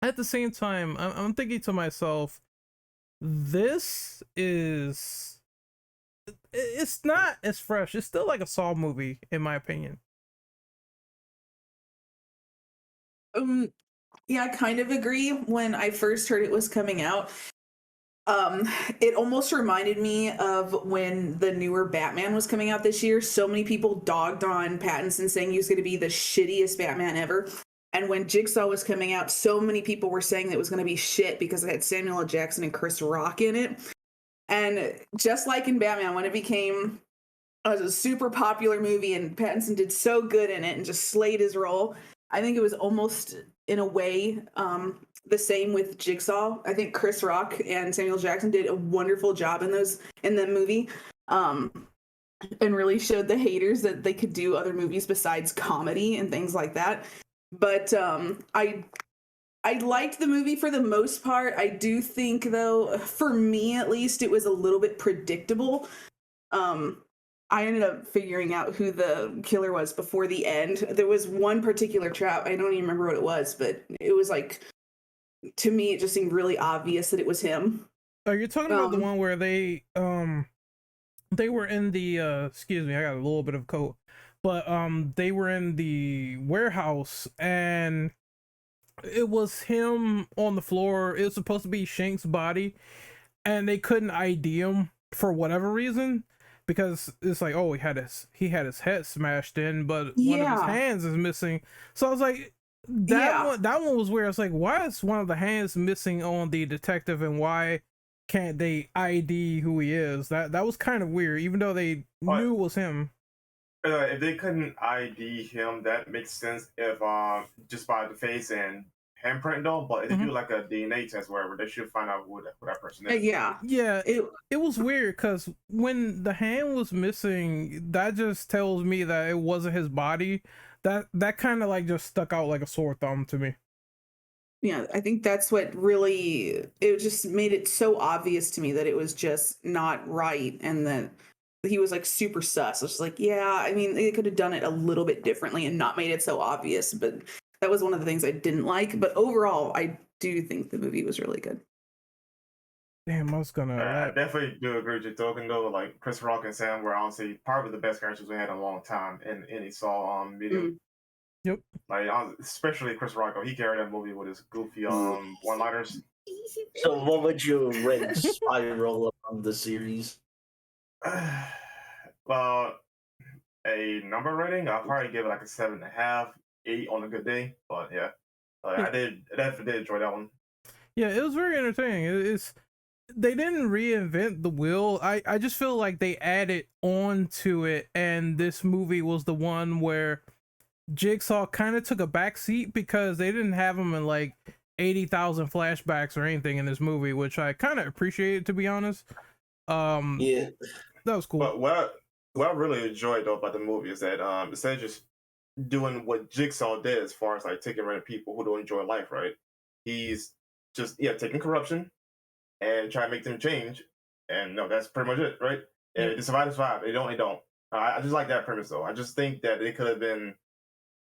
at the same time, I'm thinking to myself, this is, it's not as fresh. It's still like a Saw movie, in my opinion. Yeah, I kind of agree. When I first heard it was coming out, it almost reminded me of when the newer Batman was coming out this year. So many people dogged on Pattinson, saying he was going to be the shittiest Batman ever. And when Jigsaw was coming out, so many people were saying that it was going to be shit because it had Samuel L. Jackson and Chris Rock in it. And just like in Batman, when it became a super popular movie and Pattinson did so good in it and just slayed his role, I think it was almost, in a way, the same with Jigsaw. I think Chris Rock and Samuel Jackson did a wonderful job in the movie, and really showed the haters that they could do other movies besides comedy and things like that. But I liked the movie for the most part. I do think, though, for me at least, it was a little bit predictable. I ended up figuring out who the killer was before the end. There was one particular trap. I don't even remember what it was, but it was like to me, it just seemed really obvious that it was him. Oh, you're talking about the one where they were in the excuse me, I got a little bit of coat. But they were in the warehouse and it was him on the floor. It was supposed to be Shank's body and they couldn't ID him for whatever reason because it's like, oh, he had his head smashed in, but one of his hands is missing. So I was like, that one was weird. I was like, why is one of the hands missing on the detective and why can't they ID who he is? That was kind of weird, even though they knew it was him. If they couldn't ID him, that makes sense if just by the face and handprint though. But if they do like a DNA test, wherever, they should find out who that person is. Yeah. It was weird because when the hand was missing, that just tells me that it wasn't his body. That kind of like just stuck out like a sore thumb to me. Yeah, I think that's what really, it just made it so obvious to me that it was just not right and that he was like super sus. I was just like, yeah, I mean, they could have done it a little bit differently and not made it so obvious, but that was one of the things I didn't like. But overall, I do think the movie was really good. Damn, I was gonna. I definitely do agree with you talking though. Like Chris Rock and Sam were honestly probably the best characters we had in a long time in any Saw medium. Yep. Like especially Chris Rock, he carried that movie with his goofy one-liners. So, what would you rate Spiral of the series? Well, a number rating, I'll probably give it like a 7.5, 8 on a good day. But yeah, I definitely did enjoy that one. Yeah, it was very entertaining. They didn't reinvent the wheel. I just feel like they added on to it, and this movie was the one where Jigsaw kind of took a back seat because they didn't have him in like 80,000 flashbacks or anything in this movie, which I kind of appreciated, to be honest. Yeah, that was cool. But what I really enjoyed though about the movie is that instead of just doing what Jigsaw did as far as like taking rid of people who don't enjoy life, right? He's just taking corruption and trying to make them change, and no, that's pretty much it, right? And they survive. They don't. I just like that premise though. I just think that it could have been.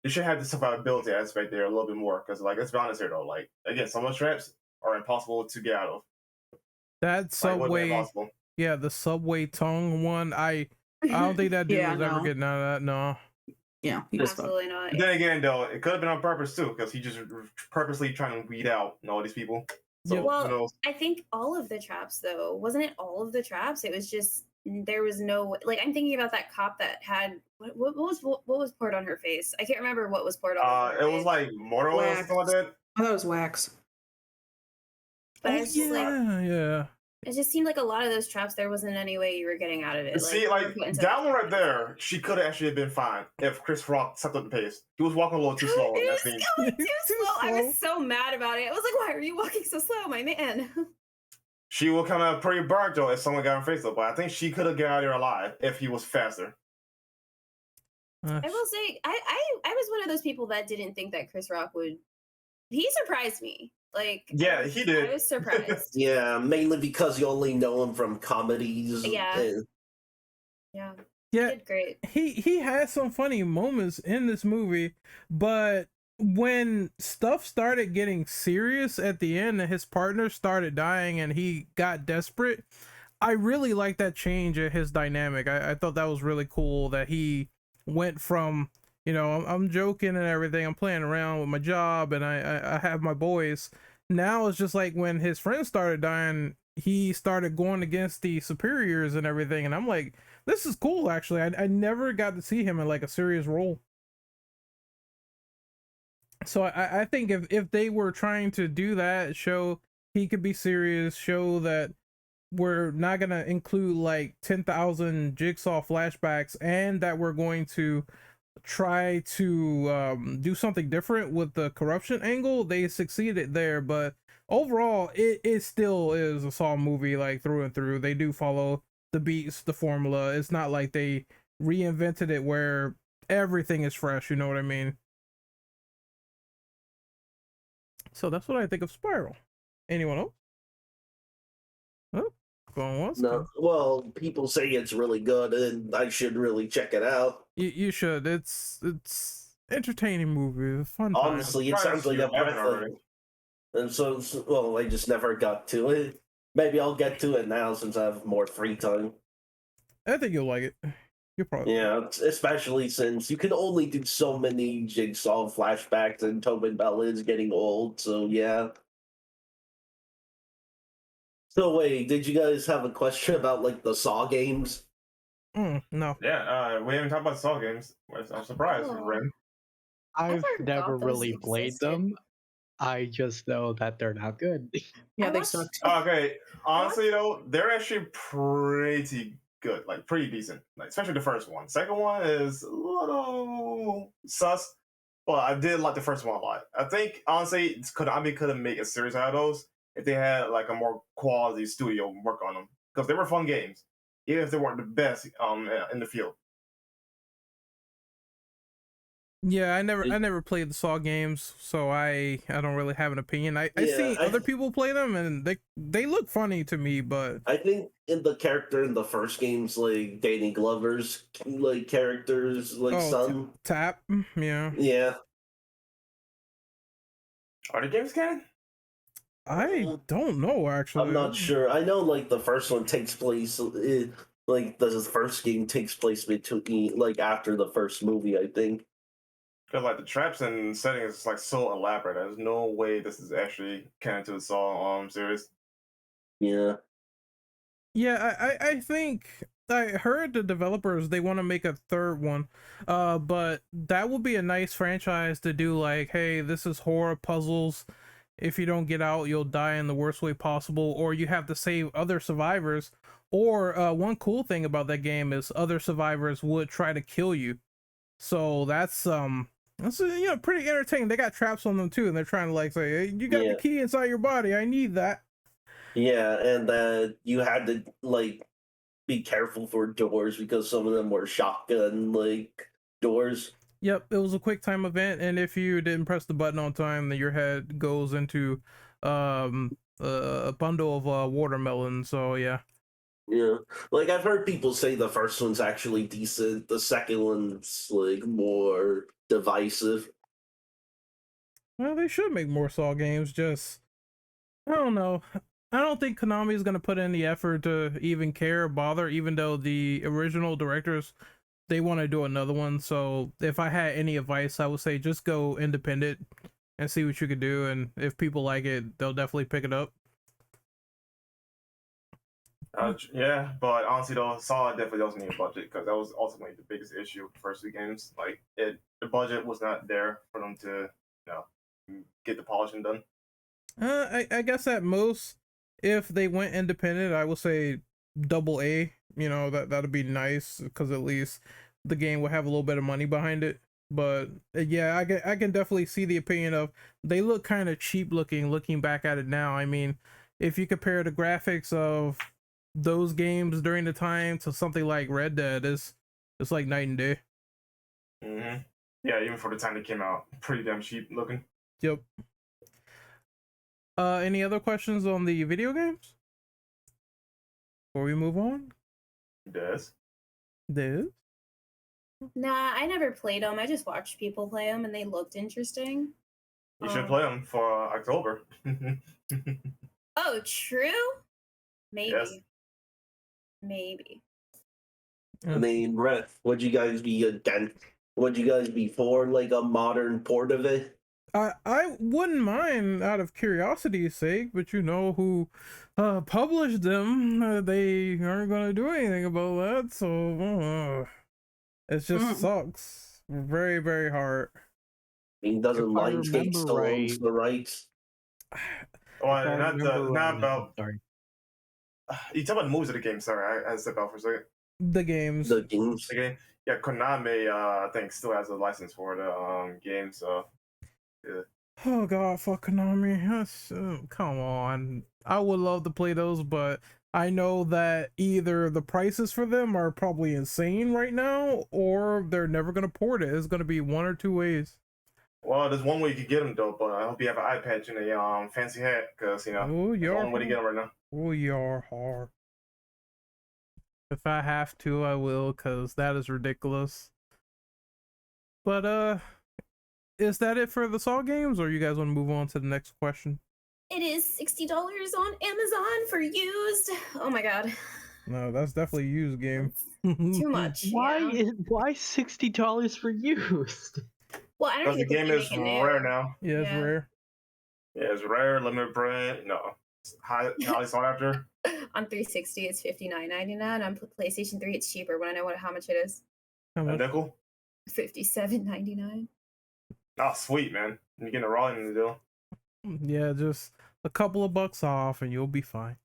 You should have the survivability aspect there a little bit more, because like let's be honest here though, like again, some of those traps are impossible to get out of. That subway, the subway tongue one. I don't think that dude was ever getting out of that. No. Yeah, absolutely not. Then again, though, it could have been on purpose too, because he just purposely trying to weed out all these people. So, well, I think all of the traps, though, wasn't it all of the traps? It was just there was no like. I'm thinking about that cop that had what was poured on her face. I can't remember what was poured on. Her it was like mortar oil or something like that. I thought it was wax. But it's just yeah. It just seemed like a lot of those traps, there wasn't any way you were getting out of it. See, like that one right there, she could have actually been fine if Chris Rock stepped up the pace. He was walking a little too slow. He was going too slow. I was so mad about it. I was like, why are you walking so slow, my man? She would come out pretty burnt though if someone got her face up, but I think she could have got out of there alive if he was faster. I will say, I was one of those people that didn't think that Chris Rock would. He surprised me. Like, yeah, he did. I was surprised. Yeah, mainly because you only know him from comedies. Yeah. Yeah. He did great. He had some funny moments in this movie, but when stuff started getting serious at the end and his partner started dying and he got desperate, I really liked that change in his dynamic. I thought that was really cool that he went from, I'm joking and everything, I'm playing around with my job and I have my boys. Now it's just like when his friends started dying, he started going against the superiors and everything, and I'm like, this is cool actually. I never got to see him in like a serious role. So I think if they were trying to do that, show he could be serious, show that we're not gonna include like 10,000 Jigsaw flashbacks, and that we're going to try to do something different with the corruption angle, they succeeded there. But overall, it still is a Saw movie, like through and through. They do follow the beats, the formula. It's not like they reinvented it where everything is fresh, you know what I mean? So that's what I think of Spiral. Anyone else? Oh, going once. No, well, people say it's really good, and I should really check it out. You should. It's entertaining movie. Fun. Honestly, it sounds like a breath of. And well, I just never got to it. Maybe I'll get to it now since I have more free time. I think you'll like it. You'll probably. Yeah, especially since you can only do so many Jigsaw flashbacks and Tobin Bell is getting old, so yeah. So wait, did you guys have a question about like the Saw games? No. Yeah, we haven't talked about Saw games. I'm surprised, Oh. Ren. I've forgot never those really played existed. them. I just know that they're not good. Yeah, I they watched- sucked. Okay, honestly though, they're actually pretty good, like pretty decent. Like especially the first one. Second one is a little sus, but I did like the first one a lot. I think honestly, Konami could have made a series out of those if they had like a more quality studio work on them because they were fun games, even if they weren't the best in the field. Yeah, I never played the Saw games, so I don't really have an opinion. I see other people play them and they look funny to me, but I think in the character in the first games, like Danny Glover's like characters, like son. Tap, yeah. Yeah. Are the games canon? I don't know actually. I'm not sure. I know like the first one takes place like the first game takes place between like after the first movie, I think. Because like the traps and settings is like so elaborate. There's no way this is actually canon to the Saw series. Yeah. Yeah, I think I heard the developers they want to make a third one, but that would be a nice franchise to do. Like, hey, this is horror puzzles. If you don't get out, you'll die in the worst way possible, or you have to save other survivors. Or one cool thing about that game is other survivors would try to kill you. So that's pretty entertaining. They got traps on them too, and they're trying to like say, hey, you got the key inside your body. I need that. Yeah, and you had to like be careful for doors because some of them were shotgun like doors. Yep, it was a quick time event, and if you didn't press the button on time, then your head goes into a bundle of watermelon. So yeah. Yeah, like I've heard people say the first one's actually decent. The second one's like more divisive. Well, they should make more Saw games. Just I don't know. I don't think Konami is gonna put in the effort to even care or bother, even though the original directors they want to do another one. So if I had any advice, I would say just go independent and see what you could do, and if people like it, they'll definitely pick it up. Yeah, but honestly though, Saw definitely doesn't need a budget because that was ultimately the biggest issue with the first two games. Like the budget was not there for them to, get the polishing done. I guess at most, if they went independent, I would say double A. That'd be nice because at least the game will have a little bit of money behind it. But yeah, I can definitely see the opinion of they look kind of cheap looking back at it now. I mean, if you compare the graphics of those games during the time to something like Red Dead, it's like night and day. Mm-hmm. Yeah, even for the time they came out, pretty damn cheap looking. Yep. Any other questions on the video games before we move on? Yes. Nah, I never played them. I just watched people play them, and they looked interesting. You should play them for October. Oh, true? Maybe. Yes. Maybe. I mean, would you guys be against? Would you guys be for like a modern port of it? I wouldn't mind out of curiosity's sake, but who published them, they aren't gonna do anything about that, so it just sucks very, very hard. I mean, doesn't If I Lionsgate remember still right- owns the rights? Well, If I remember not right- about. Sorry. You talk about the movies of the game. Sorry, I stepped out for a second. The games. The games. The game, yeah, Konami, I think still has a license for the game. So, yeah. Oh god, fuck Konami. Come on. I would love to play those, but I know that either the prices for them are probably insane right now, or they're never gonna port it. It's gonna be one or two ways. Well, there's one way you can get them though, but I hope you have an eye patch and a fancy hat, because that's Oh, the you're only way to get them right now. Oh, you're hard. If I have to, I will, cause that is ridiculous. But is that it for the Saw games, or you guys want to move on to the next question? It is $60 on Amazon for used. Oh my god. No, that's definitely a used game. Too much. Yeah. Why $60 for used? Well, I don't Because the even think game they is make it new. rare now. Yeah, it's Yeah. rare. Yeah, it's rare, limited print. No, it's highly sought after. On 360, it's $59.99. On PlayStation 3, it's cheaper. When I know how much it is, How A much? nickel. $57.99. Oh, sweet, man. You're getting a raw in the deal. Yeah, just a couple of bucks off and you'll be fine.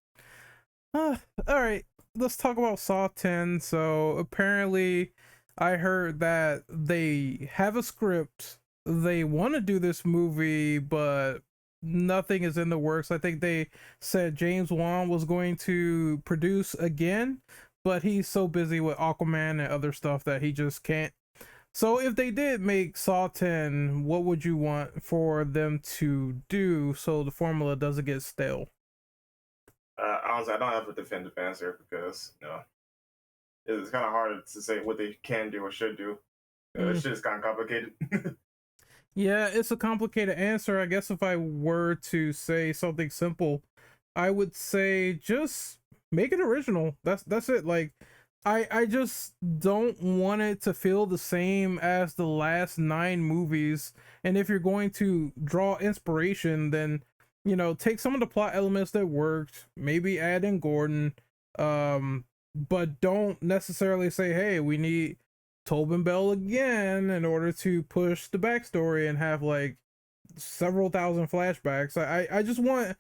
All right, let's talk about Saw 10. So apparently I heard that they have a script. They want to do this movie, but nothing is in the works. I think they said James Wan was going to produce again, but he's so busy with Aquaman and other stuff that he just can't. So if they did make Saw 10, what would you want for them to do so the formula doesn't get stale? Honestly, I don't have a definitive answer because it's kind of hard to say what they can do or should do. This shit is kind of complicated. Yeah, it's a complicated answer. I guess if I were to say something simple, I would say just make it original. That's it. Like I just don't want it to feel the same as the last 9 movies. And if you're going to draw inspiration, then take some of the plot elements that worked, maybe add in Gordon, but don't necessarily say, hey, we need Tobin Bell again in order to push the backstory and have like several thousand flashbacks. I just want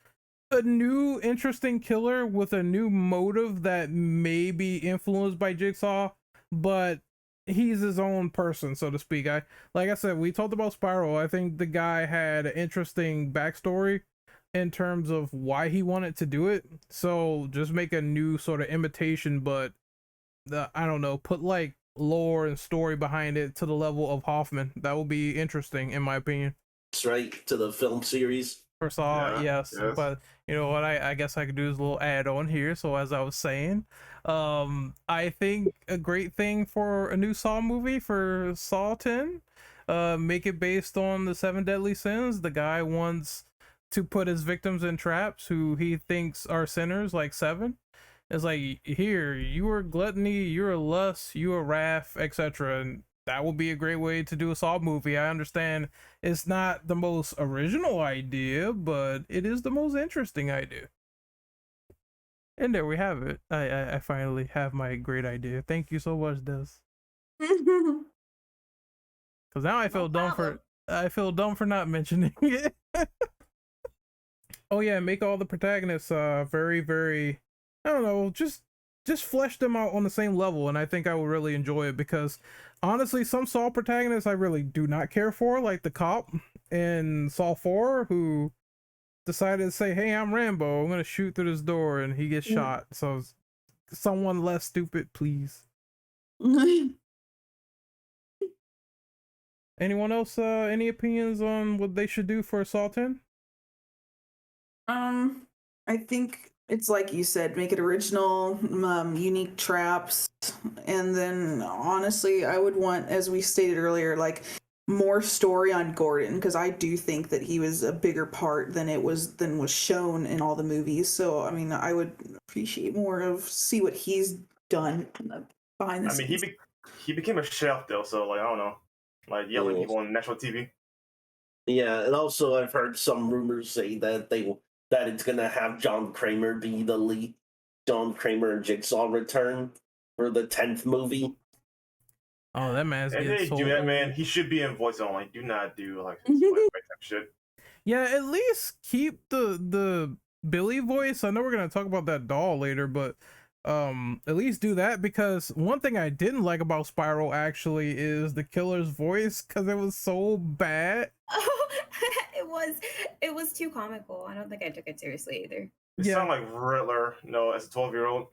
a new interesting killer with a new motive that may be influenced by Jigsaw, but he's his own person, so to speak. Like I said, we talked about Spiral. I think the guy had an interesting backstory in terms of why he wanted to do it. So just make a new sort of imitation, but I don't know, put like lore and story behind it to the level of Hoffman. That would be interesting, in my opinion. Straight to the film series. For Saw, Yeah, yes. But you know what, I guess I could do is a little add on here. So as I was saying, I think a great thing for a new Saw movie for Saw 10, make it based on the 7 deadly sins. The guy wants to put his victims in traps who he thinks are sinners, like 7. It's like, here, you are gluttony, you're a lust, you are wrath, etc. And that would be a great way to do a Saw movie. I understand it's not the most original idea, but it is the most interesting idea. And there we have it. I finally have my great idea. Thank you so much, Des. Because now I feel dumb for not mentioning it. Oh yeah, make all the protagonists very, very, I don't know, just flesh them out on the same level, and I think I would really enjoy it, because honestly, some Saw protagonists I really do not care for, like the cop in Saw 4 who decided to say, hey, I'm Rambo, I'm gonna shoot through this door, and he gets shot. So someone less stupid, please. Anyone else any opinions on what they should do for Saw 10? I think it's like you said, make it original, unique traps, and then honestly, I would want, as we stated earlier, like more story on Gordon, because I do think that he was a bigger part than was shown in all the movies. So I mean, I would appreciate more of see what he's done behind the scenes. I mean, he became a chef though, so like I don't know, like yelling people on national TV. Yeah, and also I've heard some rumors say that that it's gonna have John Kramer be the lead. John Kramer and Jigsaw return for the 10th movie. Oh, that man's And getting they so do that, old. man. He should be in voice only. Do not do like his voice type shit. Yeah, at least keep the Billy voice. I know we're gonna talk about that doll later, but at least do that, because one thing I didn't like about Spiral actually is the killer's voice, because it was so bad. Oh, it was too comical. I don't think I took it seriously either. It sound like Riddler, as a 12-year-old.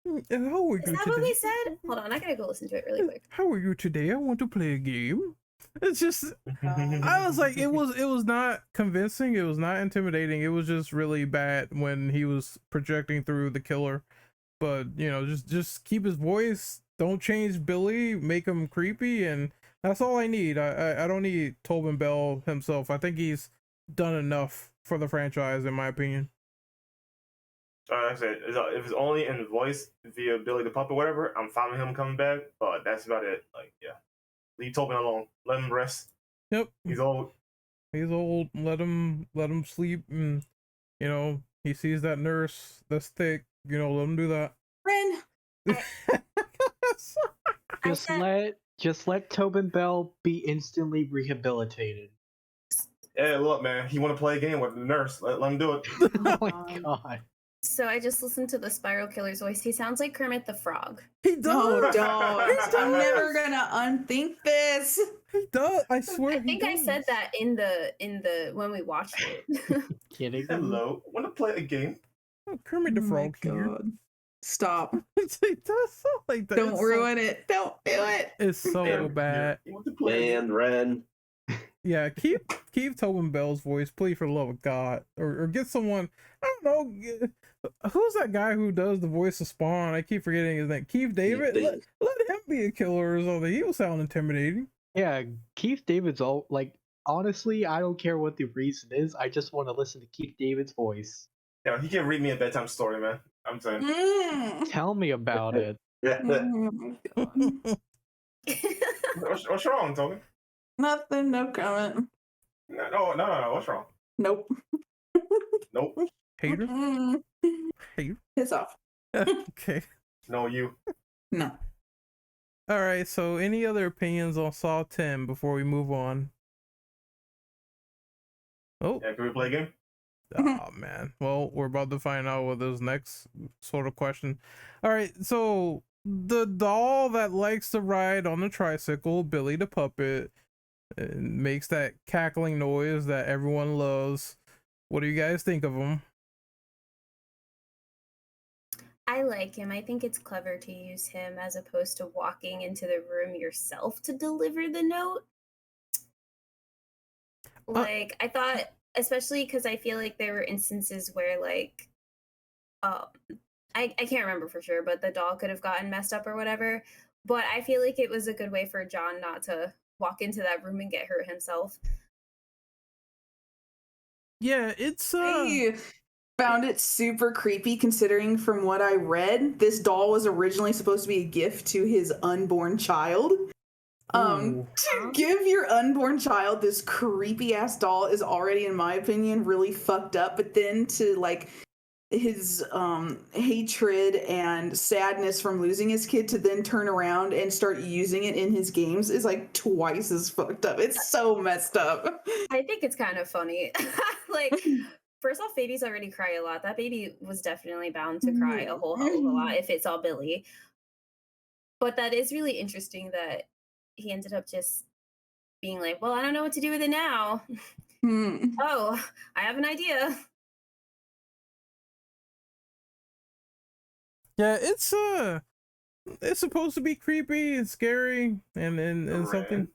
How are you Is that today? what they said? Hold on, I gotta go listen to it really quick. How are you today? I want to play a game. It's just, I was like, it was not convincing. It was not intimidating. It was just really bad when he was projecting through the killer. But just keep his voice. Don't change Billy. Make him creepy, and that's all I need. I don't need Tobin Bell himself. I think he's done enough for the franchise, in my opinion. Like I said, if it's only in voice via Billy the Puppet, whatever, I'm fine with him coming back. But that's about it. Like, yeah, leave Tobin alone. Let him rest. Yep. He's old. He's old. Let him sleep, and he sees that nurse that's thick. Let him do that. Ren, Just let Tobin Bell be instantly rehabilitated. Hey, look, man, he want to play a game with the nurse. Let him do it. Oh my god. So I just listened to the Spiral Killer's voice. He sounds like Kermit the Frog. He does. no, don't. I'm never gonna unthink this. He does. I swear. I think I said that in the when we watched it. Kidding? Hello, want to play a game? Oh, Kermit the Oh my Frog here. God. Stop. It does sound like that. Don't It's ruin it. Don't do it. It's so Man, bad. You want to play? And Ren. Yeah, keep Tobin Bell's voice, please, for the love of God, or get someone. I don't know. Who's that guy who does the voice of Spawn? I keep forgetting his name. Keith David. Let him be a killer or something. He will sound intimidating. Yeah, Keith David's all like. Honestly, I don't care what the reason is. I just want to listen to Keith David's voice. Yeah, he can read me a bedtime story, man. I'm saying. Mm. Tell me about it. Oh my God. What's wrong, Tobin? Nothing. No comment. No. What's wrong? Nope. Nope. Hater. Mm. Hater. Piss off. Okay. No, you. No. All right. So, any other opinions on Saw 10 before we move on? Oh. Yeah, can we play a game? Oh man. Well, we're about to find out with this next sort of question. All right, so the doll that likes to ride on the tricycle, Billy the Puppet, makes that cackling noise that everyone loves. What do you guys think of him? I like him. I think it's clever to use him as opposed to walking into the room yourself to deliver the note. Like, I thought, especially because I feel like there were instances where, like, I can't remember for sure, but the doll could have gotten messed up or whatever. But I feel like it was a good way for John not to walk into that room and get hurt himself. Yeah, it's I found it super creepy considering from what I read, this doll was originally supposed to be a gift to his unborn child. Ooh. To give your unborn child this creepy ass doll is already, in my opinion, really fucked up. But then to like his hatred and sadness from losing his kid to then turn around and start using it in his games is like twice as fucked up. It's so messed up. I think it's kind of funny. Like, first off, babies already cry a lot. That baby was definitely bound to cry a whole hell of a lot if it saw Billy. But that is really interesting that he ended up just being like, well, I don't know what to do with it now. Oh, I have an idea. Yeah, it's supposed to be creepy and scary and something.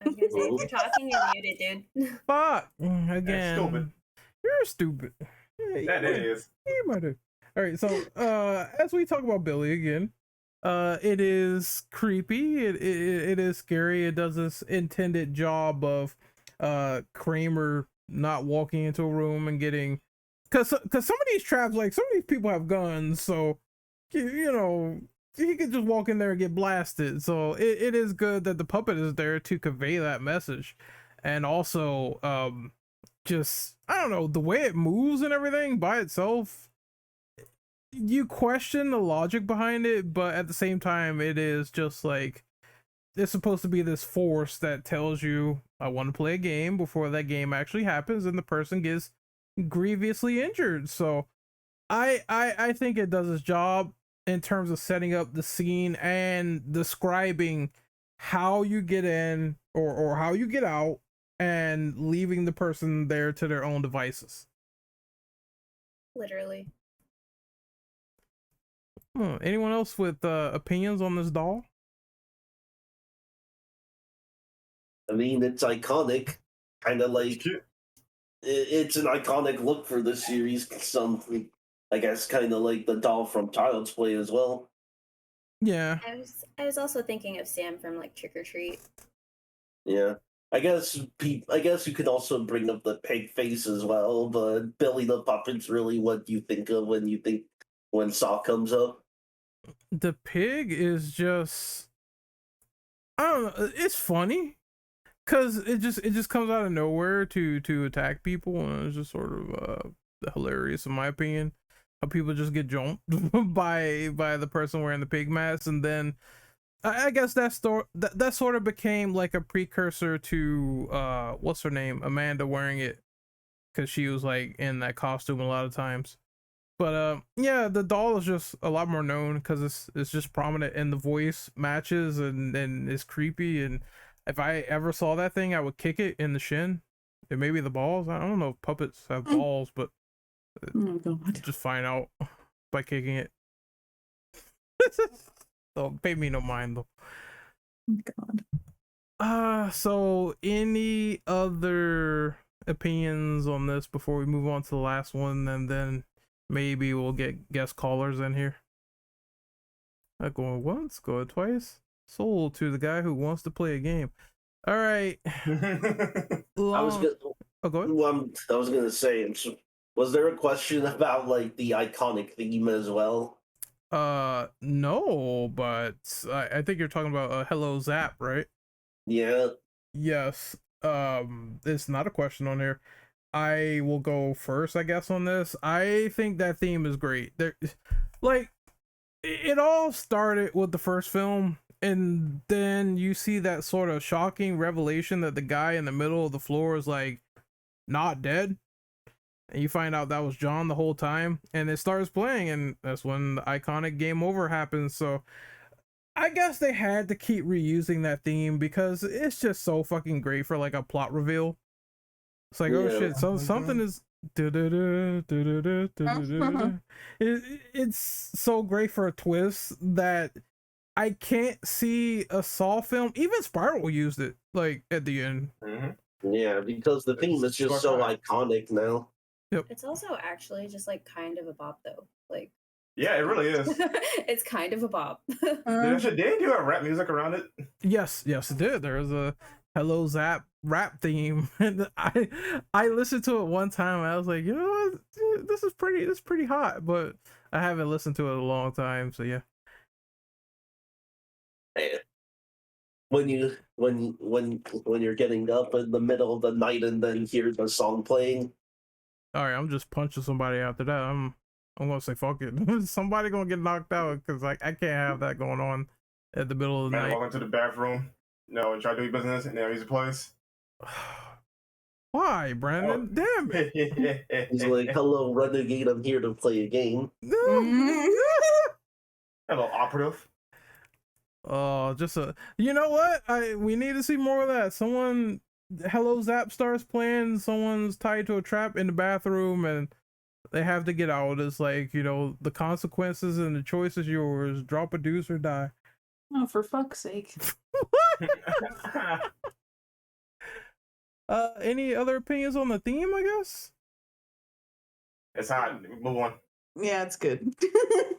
I was gonna say, if you're talking, you're muted, dude. Fuck again. stupid. You're stupid. That is. All right, so as we talk about Billy again, it is creepy. It is scary. It does this intended job of Kramer not walking into a room and getting, because some of these traps, like some of these people have guns, so you know he could just walk in there and get blasted. So it is good that the puppet is there to convey that message, and also just, I don't know, the way it moves and everything by itself, you question the logic behind it, but at the same time it is just like, it's supposed to be this force that tells you, I want to play a game before that game actually happens and the person gets grievously injured. So I think it does its job in terms of setting up the scene and describing how you get in or how you get out and leaving the person there to their own devices. Literally. Anyone else with opinions on this doll? I mean, it's iconic. Kind of like it's an iconic look for the series. Something, I guess, kind of like the doll from Child's Play as well. Yeah. I was also thinking of Sam from like Trick or Treat. Yeah. I guess I guess you could also bring up the pig face as well, but Billy the Puppet's really what you think of when Saw comes up. The pig is just, I don't know. It's funny because it just comes out of nowhere to attack people, and it's just sort of hilarious in my opinion. How people just get jumped by the person wearing the pig mask, and then I guess that sort of became like a precursor to what's her name, Amanda, wearing it because she was like in that costume a lot of times. But yeah, the doll is just a lot more known because it's just prominent and the voice matches and it's creepy. And if I ever saw that thing, I would kick it in the shin and maybe the balls. I don't know if puppets have balls, but Oh my god. just find out by kicking it. So pay me no mind though. Oh god. So any other opinions on this before we move on to the last one, and then maybe we'll get guest callers in here. Going once, going twice. Sold to the guy who wants to play a game. All right. I was Long... gonna, Oh, go ahead. well, I was gonna say, was there a question about like the iconic theme as well? No, but I think you're talking about Hello Zap, right? Yeah. Yes. It's not a question on here. I will go first, I guess, on this. I think that theme is great. There, like, it all started with the first film, and then you see that sort of shocking revelation that the guy in the middle of the floor is like not dead, and you find out that was John the whole time, and it starts playing, and that's when the iconic game over happens. So I guess they had to keep reusing that theme because it's just so fucking great for like a plot reveal. It's like, oh Yeah. shit, so something is it's so great for a twist that I can't see a Saw film. Even Spiral used it like at the end. Yeah, because the theme is just so iconic now. It's also actually just like kind of a bop though. Like Yeah, it really is. it's kind of a bop. Did they do a rap music around it? Yes, it did. There's a Hello Zap rap theme, and I listened to it one time. And I was like, you know what, this is pretty hot, but I haven't listened to it in a long time. So yeah. When you're getting up in the middle of the night and then hear the song playing. All right, I'm just punching somebody after that. I'm gonna say fuck it. Somebody gonna get knocked out because I can't have that going on at the middle of the Man, night. walk into the bathroom, and try to do your business, and then music plays. Why, Brandon? Damn it. He's like, hello, Renegade, I'm here to play a game. Hello, operative. Oh, just you know what? We need to see more of that. Someone Hello Zap starts playing, someone's tied to a trap in the bathroom and they have to get out. It's like, you know, the consequences and the choice is yours. Drop a deuce or die. Oh, for fuck's sake. Any other opinions on the theme, I guess? It's hot. Move on. Yeah, it's good.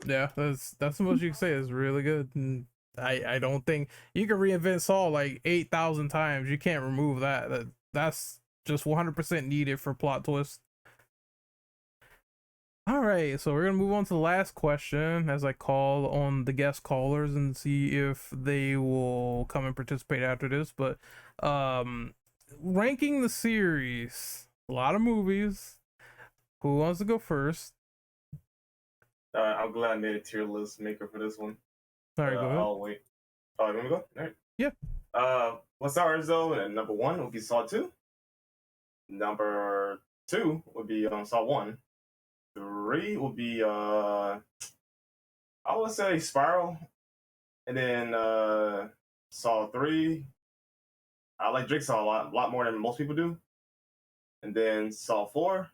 Yeah, that's the most you can say. It's really good. And I don't think you can reinvent Saw like 8,000 times. You can't remove that. That's just 100% needed for plot twist. All right, so we're gonna move on to the last question as I call on the guest callers and see if they will come and participate after this. But ranking the series, a lot of movies. Who wants to go first? I'm glad I made a tier list maker for this one. All right, go ahead. I'll wait. Oh, you want me to go? All right. Yeah. What's ours though? And number 1 would be Saw 2. Number 2 would be Saw 1. 3 would be I would say Spiral. And then Saw 3. I like Jigsaw a lot more than most people do. And then Saw 4.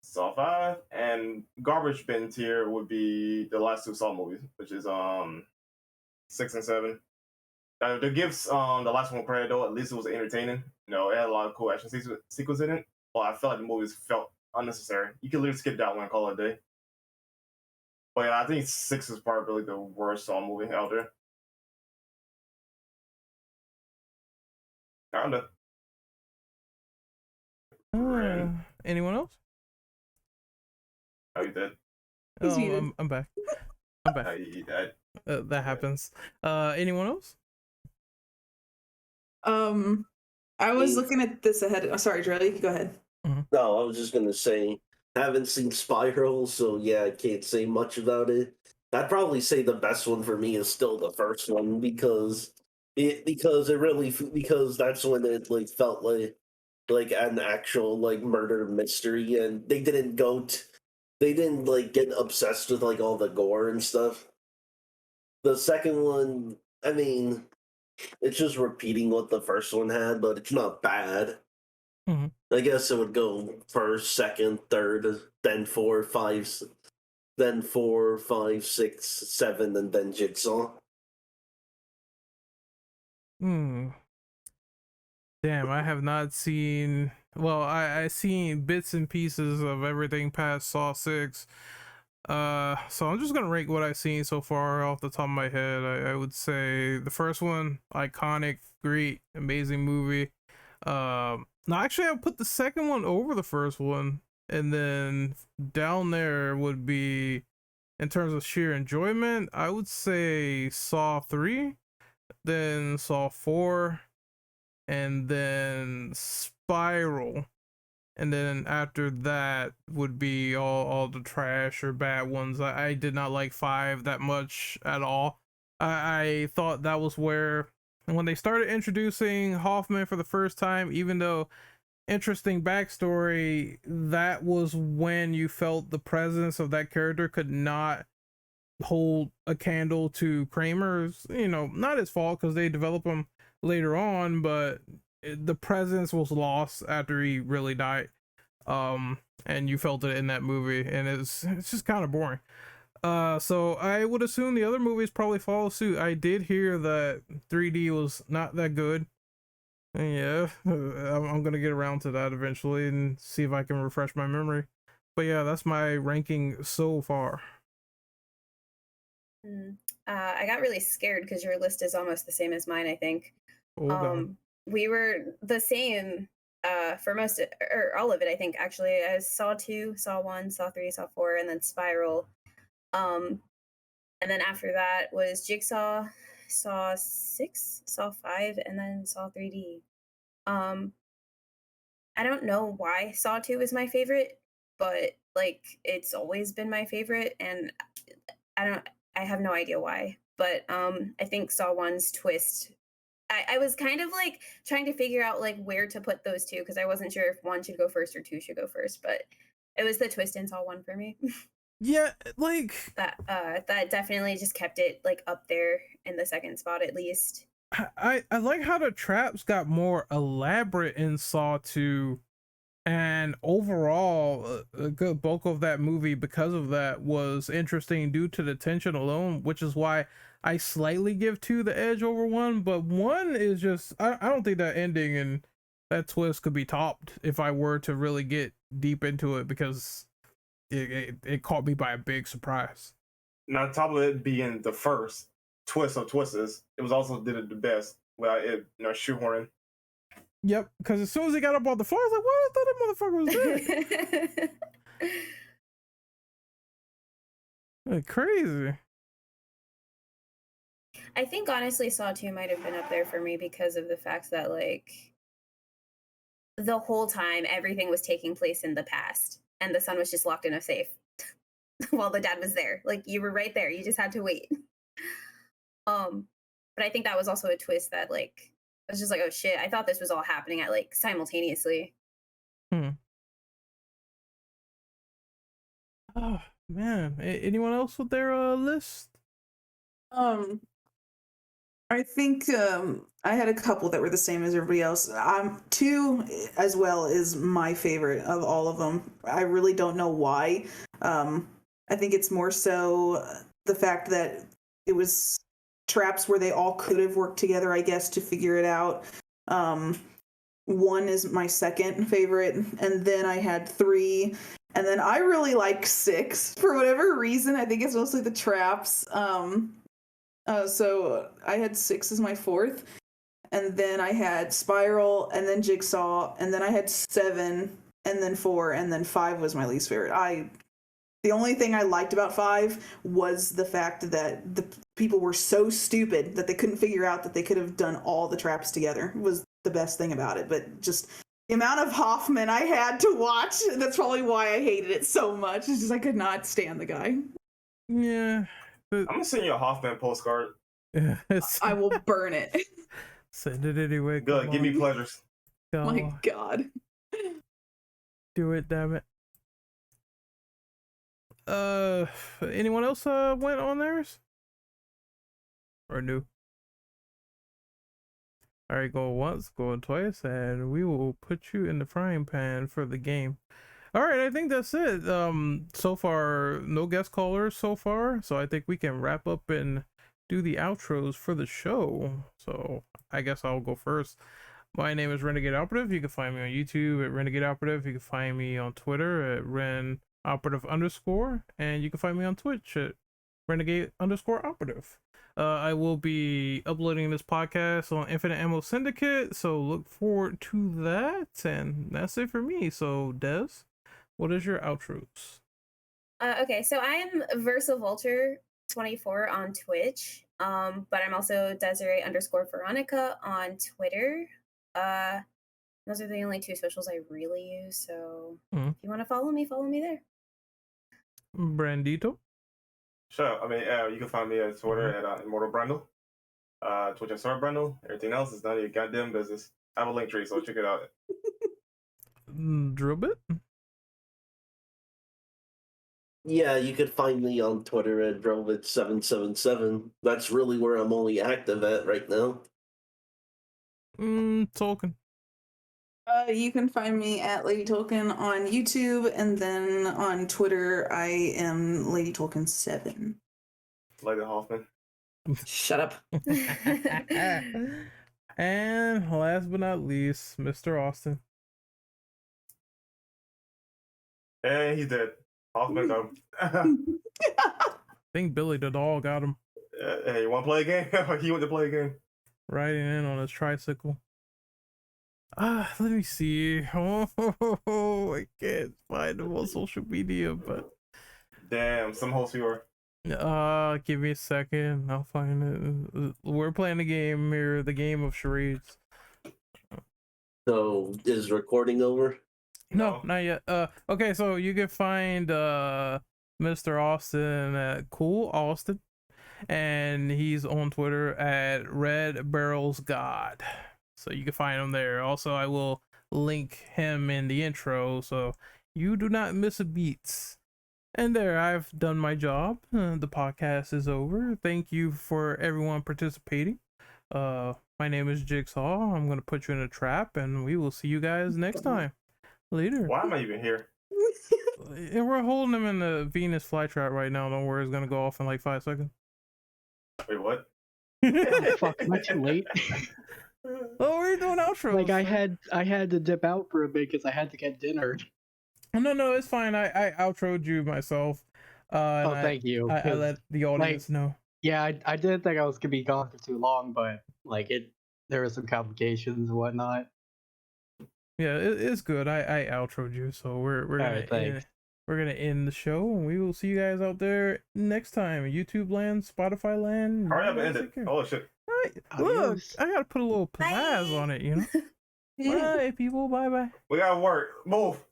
Saw 5, and garbage bin tier would be the last 2 Saw movies, which is 6 and 7. To give the last one credit though, at least it was entertaining. You know, it had a lot of cool action sequences in it. Well, I felt like the movies felt unnecessary. You could literally skip that one and call it a day. But yeah, I think 6 is probably the worst Saw movie out there. Kinda. Anyone else? How you dead? He's Oh, muted. I'm back. I'm How back. you dead? That happens. Anyone else? I was Me. looking at this ahead. Oh, sorry, Charlie. Go ahead. No, I was just gonna say, haven't seen Spiral, so yeah, I can't say much about it. I'd probably say the best one for me is still the first one because because that's when it like felt like an actual like murder mystery, and they didn't like get obsessed with like all the gore and stuff. The second one, I mean, it's just repeating what the first one had, but it's not bad. Mhm. I guess it would go first, second, third, then four, then 4, 5, 6, 7, and then Jigsaw. Hmm. Damn, I have not seen. Well, I seen bits and pieces of everything past Saw 6. So I'm just gonna rank what I've seen so far off the top of my head. I would say the first one, iconic, great, amazing movie. No, actually, I'll put the second one over the first one, and then down there would be, in terms of sheer enjoyment, I would say Saw 3, then Saw 4, and then Spiral. And then after that would be all the trash or bad ones. I did not like 5 that much at all. I thought that was where, when they started introducing Hoffman for the first time, even though interesting backstory, that was when you felt the presence of that character could not hold a candle to Kramer's, not his fault because they develop him later on, but the presence was lost after he really died. And you felt it in that movie, and it's just kind of boring. So I would assume the other movies probably follow suit. I did hear that 3D was not that good. And yeah, I'm gonna get around to that eventually and see if I can refresh my memory. But yeah, that's my ranking so far. I got really scared because your list is almost the same as mine, I think. Oh god. We were the same for most or all of it, I think, actually. I saw 2, saw 1, saw 3, saw 4, and then Spiral. And then after that was Jigsaw, saw 6, saw 5, and then saw 3D. I don't know why Saw 2 is my favorite, but like it's always been my favorite, and I have no idea why. But I think Saw 1's twist, I was kind of like trying to figure out like where to put those two because I wasn't sure if 1 should go first or 2 should go first, but it was the twist in Saw 1 for me. Yeah, like that definitely just kept it like up there in the second spot at least. I like how the traps got more elaborate in Saw 2, and overall a good bulk of that movie because of that was interesting due to the tension alone, which is why I slightly give 2 the edge over 1. But 1 is just, I don't think that ending and that twist could be topped if I were to really get deep into it, because it caught me by a big surprise. And on top of it being the first twist of twists, it was also did it the best without it, shoehorning. Yep, because as soon as he got up on the floor, I was like, what? I thought that motherfucker was dead. Like, crazy. I think honestly Saw 2 might have been up there for me because of the fact that like the whole time everything was taking place in the past and the son was just locked in a safe while the dad was there. Like you were right there. You just had to wait. But I think that was also a twist that like I was just like, oh shit, I thought this was all happening at like simultaneously. Oh man. Anyone else with their list? I think I had a couple that were the same as everybody else. 2 as well is my favorite of all of them. I really don't know why. I think it's more so the fact that it was traps where they all could have worked together, I guess, to figure it out. 1 is my second favorite, and then I had 3, and then I really like 6 for whatever reason. I think it's mostly the traps. So I had 6 as my fourth. and then I had Spiral, and then Jigsaw, and then I had 7, and then 4, and then 5 was my least favorite. The only thing I liked about 5 was the fact that the people were so stupid that they couldn't figure out that they could have done all the traps together. It was the best thing about it. But just the amount of Hoffman I had to watch, that's probably why I hated it so much. It's just I could not stand the guy. Yeah. I'm gonna send you a Hoffman postcard. I will burn it. Send it anyway. Good, come give me on. pleasures. Go. My God. Do it, damn it. Anyone else went on theirs? Or new? Alright, go once, go twice, and we will put you in the frying pan for the game. Alright, I think that's it. So far, no guest callers so far, so I think we can wrap up and do the outros for the show. So I guess I'll go first. My name is Renegade Operative. You can find me on YouTube at Renegade Operative. You can find me on Twitter at RenOperative_, and you can find me on Twitch at Renegade_Operative. I will be uploading this podcast on Infinite Ammo Syndicate, so look forward to that. And that's it for me. So, Des, what is your outros? Okay, so I am VersaVulture24 on Twitch, but I'm also Desiree_Veronica on Twitter. Those are the only 2 socials I really use, so if you want to follow me there. Brandito? Sure. I mean, you can find me on Twitter at Immortal Brundle, Twitch at Sword Brundle. Everything else is none of your goddamn business. I have a link tree, so check it out. Drillbit? Yeah, you could find me on Twitter at Drillbit777. That's really where I'm only active at right now. Tolkien. You can find me at Lady Tolkien on YouTube, and then on Twitter, I am Lady Tolkien 7. Lady Hoffman. Shut up. And last but not least, Mr. Austin. And he's dead. Hoffman got him. I think Billy the dog got him. Hey, you want to play a game? He went to play a game. Riding in on his tricycle. Let me see. Oh, I can't find him on social media, but Damn, some host viewer. give me a second. I'll find it. We're playing a game here, the game of charades. So, is recording over? No, not yet. Okay, so you can find Mr. Austin at Cool Austin, and he's on Twitter at Red Barrels God. So you can find him there. Also, I will link him in the intro, so you do not miss a beat. And there, I've done my job. The podcast is over. Thank you for everyone participating. My name is Jigsaw. I'm gonna put you in a trap, and we will see you guys next time. Later. Why am I even here? And we're holding him in the Venus flytrap right now. Don't worry, it's gonna go off in like 5 seconds. Wait, what? Oh, fuck, am I too late? Oh, we're doing outros. Like I had to dip out for a bit because I had to get dinner. No, it's fine. I outroed you myself. Oh, thank you. I let the audience know. Yeah, I didn't think I was gonna be gone for too long, but like there were some complications and whatnot. Yeah, it's good. I outroed you, so we're gonna end the show, and we will see you guys out there next time. YouTube land, Spotify land. Hurry up and end it. Oh shit. Look, I gotta put a little pizzazz on it, you know. Bye, people. Bye. We gotta work. Move.